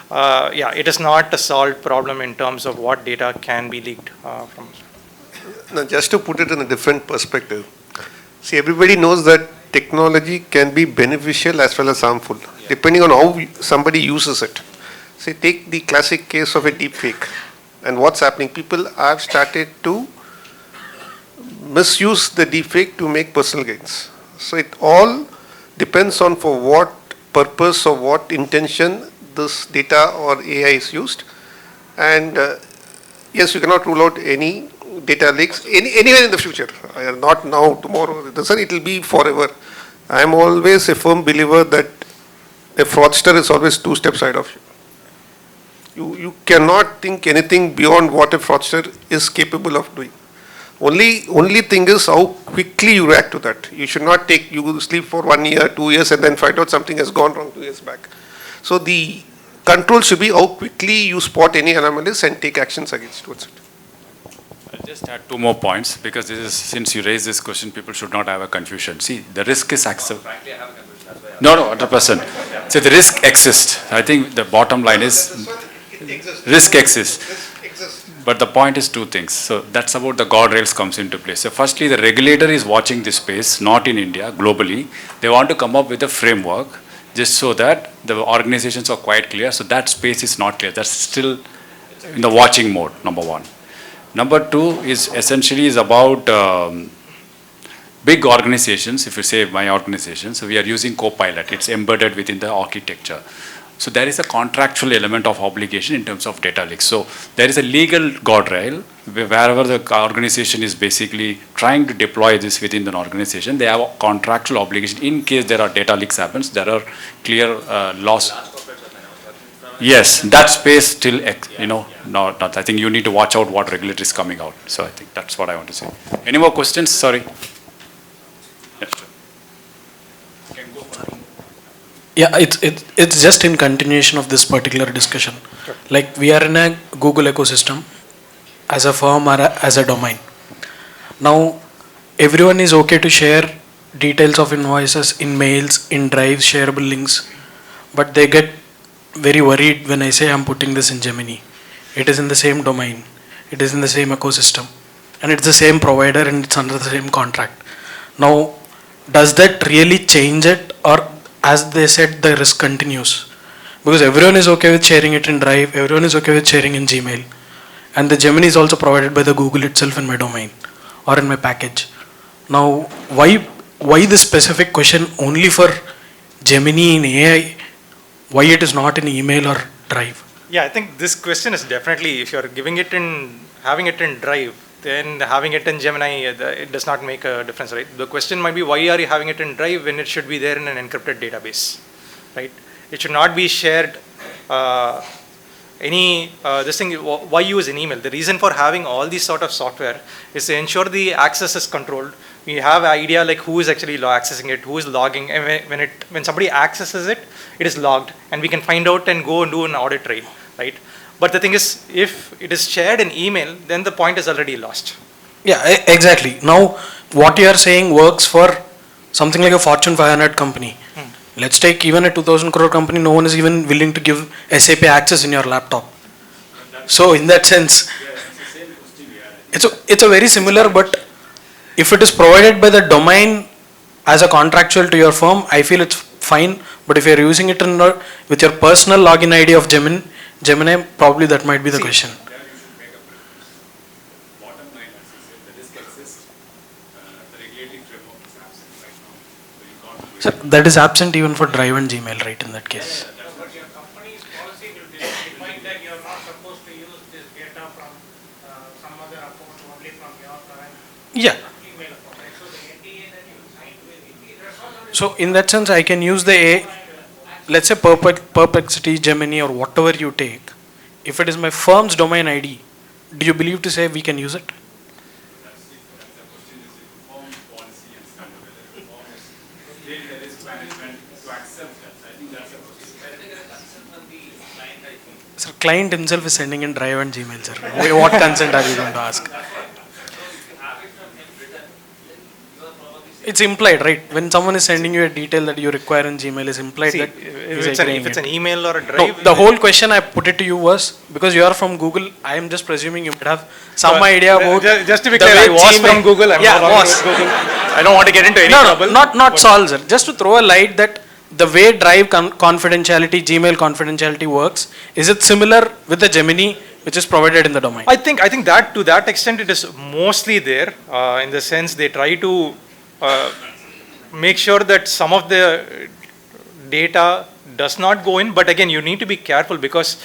it is not a solved problem in terms of what data can be leaked from. Now, just to put it in a different perspective, see, everybody knows that technology can be beneficial as well as harmful, depending on how somebody uses it. Say, take the classic case of a deep fake, and what's happening, people have started to misuse the deep fake to make personal gains. So it all depends on for what purpose or what intention this data or AI is used. And yes, you cannot rule out any data leaks anywhere in the future, not now, tomorrow, it will be forever. I am always a firm believer that a fraudster is always 2 steps ahead of you. You cannot think anything beyond what a fraudster is capable of doing. Only thing is how quickly you react to that. You should not you sleep for 1 year, 2 years, and then find out something has gone wrong 2 years back. So the control should be how quickly you spot any anomalies and take actions towards it. I'll just add 2 more points, because this is, since you raised this question, people should not have a confusion. See, the risk is acceptable. Frankly, I have a confusion, that's why. No, 100%. So the risk exists. I think the bottom line is risk exists. But the point is 2 things. So that's about the guardrails comes into place. So firstly, the regulator is watching this space, not in India, globally. They want to come up with a framework just so that the organizations are quite clear. So that space is not clear. That's still in the watching mode, number 1. Number 2 is essentially about big organizations. If you say my organization, so we are using Copilot. It's embedded within the architecture. So there is a contractual element of obligation in terms of data leaks. So there is a legal guardrail wherever the organization is basically trying to deploy this within an organization. They have a contractual obligation in case there are data leaks happens. There are clear laws. Yes, that space still, not. I think you need to watch out what regulator is coming out. So I think that's what I want to say. Any more questions? Sorry. Yes, sir. Yeah, it's just in continuation of this particular discussion. Sure. Like we are in a Google ecosystem as a firm or as a domain. Now, everyone is okay to share details of invoices in mails, in drives, shareable links, but they get very worried when I say I'm putting this in Gemini. It is in the same domain. It is in the same ecosystem. And it's the same provider and it's under the same contract. Now, does that really change it, or as they said, the risk continues? Because everyone is okay with sharing it in Drive, everyone is okay with sharing in Gmail. And the Gemini is also provided by the Google itself in my domain or in my package. Now, why this specific question only for Gemini in AI? Why it is not in email or Drive? Yeah, I think this question is definitely, if you're having it in Drive, then having it in Gemini, it does not make a difference, right? The question might be, why are you having it in Drive when it should be there in an encrypted database, right? It should not be shared. Why use an email? The reason for having all these sort of software is to ensure the access is controlled. We have an idea like who is actually accessing it, who is logging, and when somebody accesses it, it is logged, and we can find out and go and do an audit trail, right? But the thing is, if it is shared in email, then the point is already lost. Yeah, exactly. Now, what you are saying works for something like a Fortune 500 company. Let's take even a 2000 crore company, no one is even willing to give SAP access in your laptop. So in that sense, it's a very similar, but if it is provided by the domain as a contractual to your firm, I feel it's fine. But if you're using it with your personal login ID of Gemini, probably that might be the question. So that is absent even for Drive and Gmail, right, in that case? But your company's policy will define that you're not supposed to use this data from some other account, only from your current Yeah. email account, right? So the NDA that you signed with it, that's also So in that sense, I can use the let's say Perplexity, Gemini, or whatever you take. If it is my firm's domain ID, do you believe to say we can use it? Sir, client himself is sending in Drive and Gmail, sir. What consent are you going to ask? It's implied, right? When someone is sending you a detail that you require in Gmail, is implied See, that if it's an email or a no, drive. the whole question I put it to you was because you are from Google. I am just presuming you would have some idea about. Just to be the clear, way I was Gmail- from Google. I'm yeah, no longer was. with Google. I don't want to get into any No, trouble. not Sol, sir. Just to throw a light that the way Drive confidentiality, Gmail confidentiality works, is it similar with the Gemini, which is provided in the domain? I think that to that extent it is mostly there in the sense they try to make sure that some of the data does not go in, but again you need to be careful because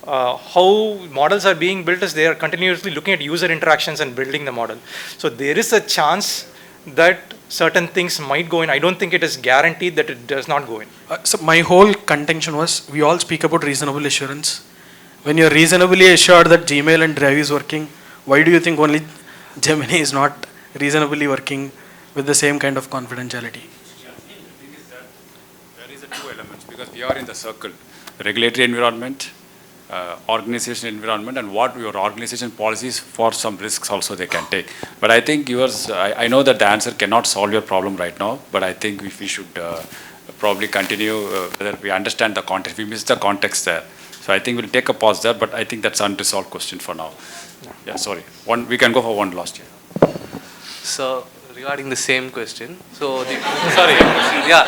how models are being built is they are continuously looking at user interactions and building the model. So there is a chance that certain things might go in. I don't think it is guaranteed that it does not go in. So my whole contention was we all speak about reasonable assurance. When you're reasonably assured that Gmail and Drive is working, why do you think only Gemini is not reasonably working with the same kind of confidentiality? There is a two elements because we are in the circle, regulatory environment, organization environment, and what your organization policies for some risks also they can take. But I think yours, I know that the answer cannot solve your problem right now, but I think we should probably continue whether we understand the context. We missed the context there. So I think we'll take a pause there, but I think that's unresolved question for now. Yeah, sorry. We can go for one last year. So regarding the same question, so the sorry, yeah,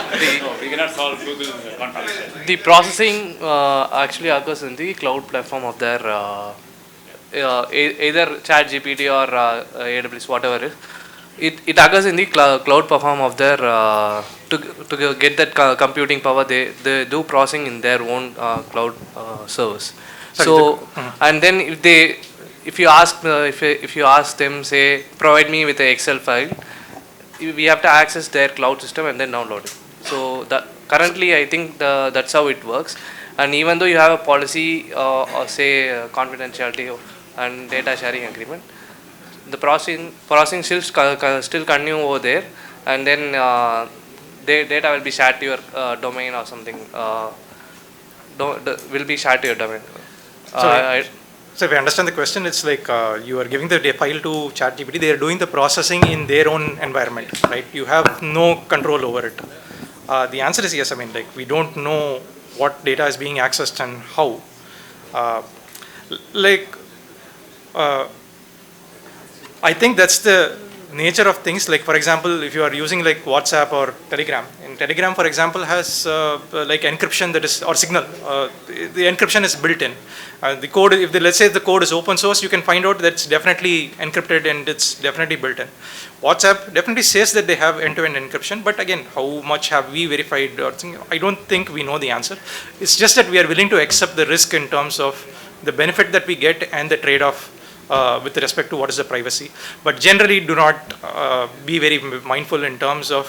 We cannot solve Google confidential. the processing actually occurs in the cloud platform of their either ChatGPT or AWS, whatever it is. It occurs in the cloud platform of their to get that computing power. They do processing in their own cloud servers. So and then if you ask them, say, provide me with an Excel file, we have to access their cloud system and then download it. So currently I think that's how it works. And even though you have a policy or say confidentiality and data sharing agreement, the processing still continue over there, and then data will be shared to your domain or something. Will be shared to your domain. So if I understand the question, it's like you are giving the file to ChatGPT, they are doing the processing in their own environment, right? You have no control over it. The answer is yes. I mean, like we don't know what data is being accessed and how. I think that's the nature of things. Like for example, if you are using like WhatsApp or Telegram, and Telegram for example has like encryption that is, or Signal, the encryption is built in. The code, let's say the code is open source, you can find out that's definitely encrypted and it's definitely built in. WhatsApp definitely says that they have end-to-end encryption, but again, how much have we verified or something? I don't think we know the answer. It's just that we are willing to accept the risk in terms of the benefit that we get and the trade-off with respect to what is the privacy. But generally do not be very mindful in terms of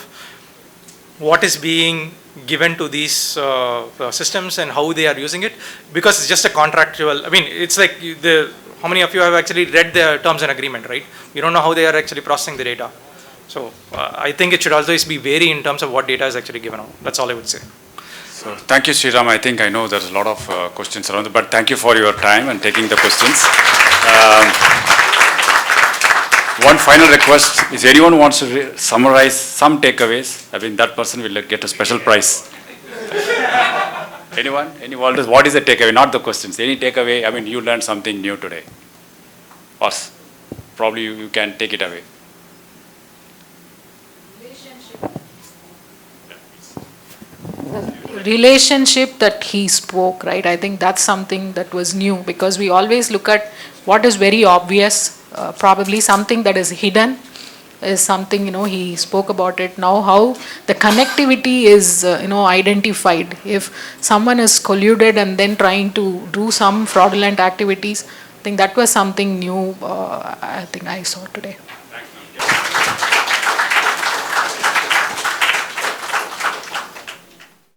what is being given to these systems and how they are using it, because it's just a contractual, I mean, it's like how many of you have actually read the terms and agreement, right? You don't know how they are actually processing the data. So I think it should always be vary in terms of what data is actually given out. That's all I would say. So thank you, Sriram. I think I know there's a lot of questions around it, but thank you for your time and taking the questions. One final request is anyone wants to summarize some takeaways, I mean that person will get a special prize. Anyone? Any volunteers? What is the takeaway? Not the questions. Any takeaway? I mean you learned something new today. Or probably you can take it away. relationship that he spoke, right? I think that's something that was new, because we always look at what is very obvious, probably something that is hidden is something, he spoke about it. Now how the connectivity is, identified. If someone is colluded and then trying to do some fraudulent activities, I think that was something new, I think I saw today. Thanks.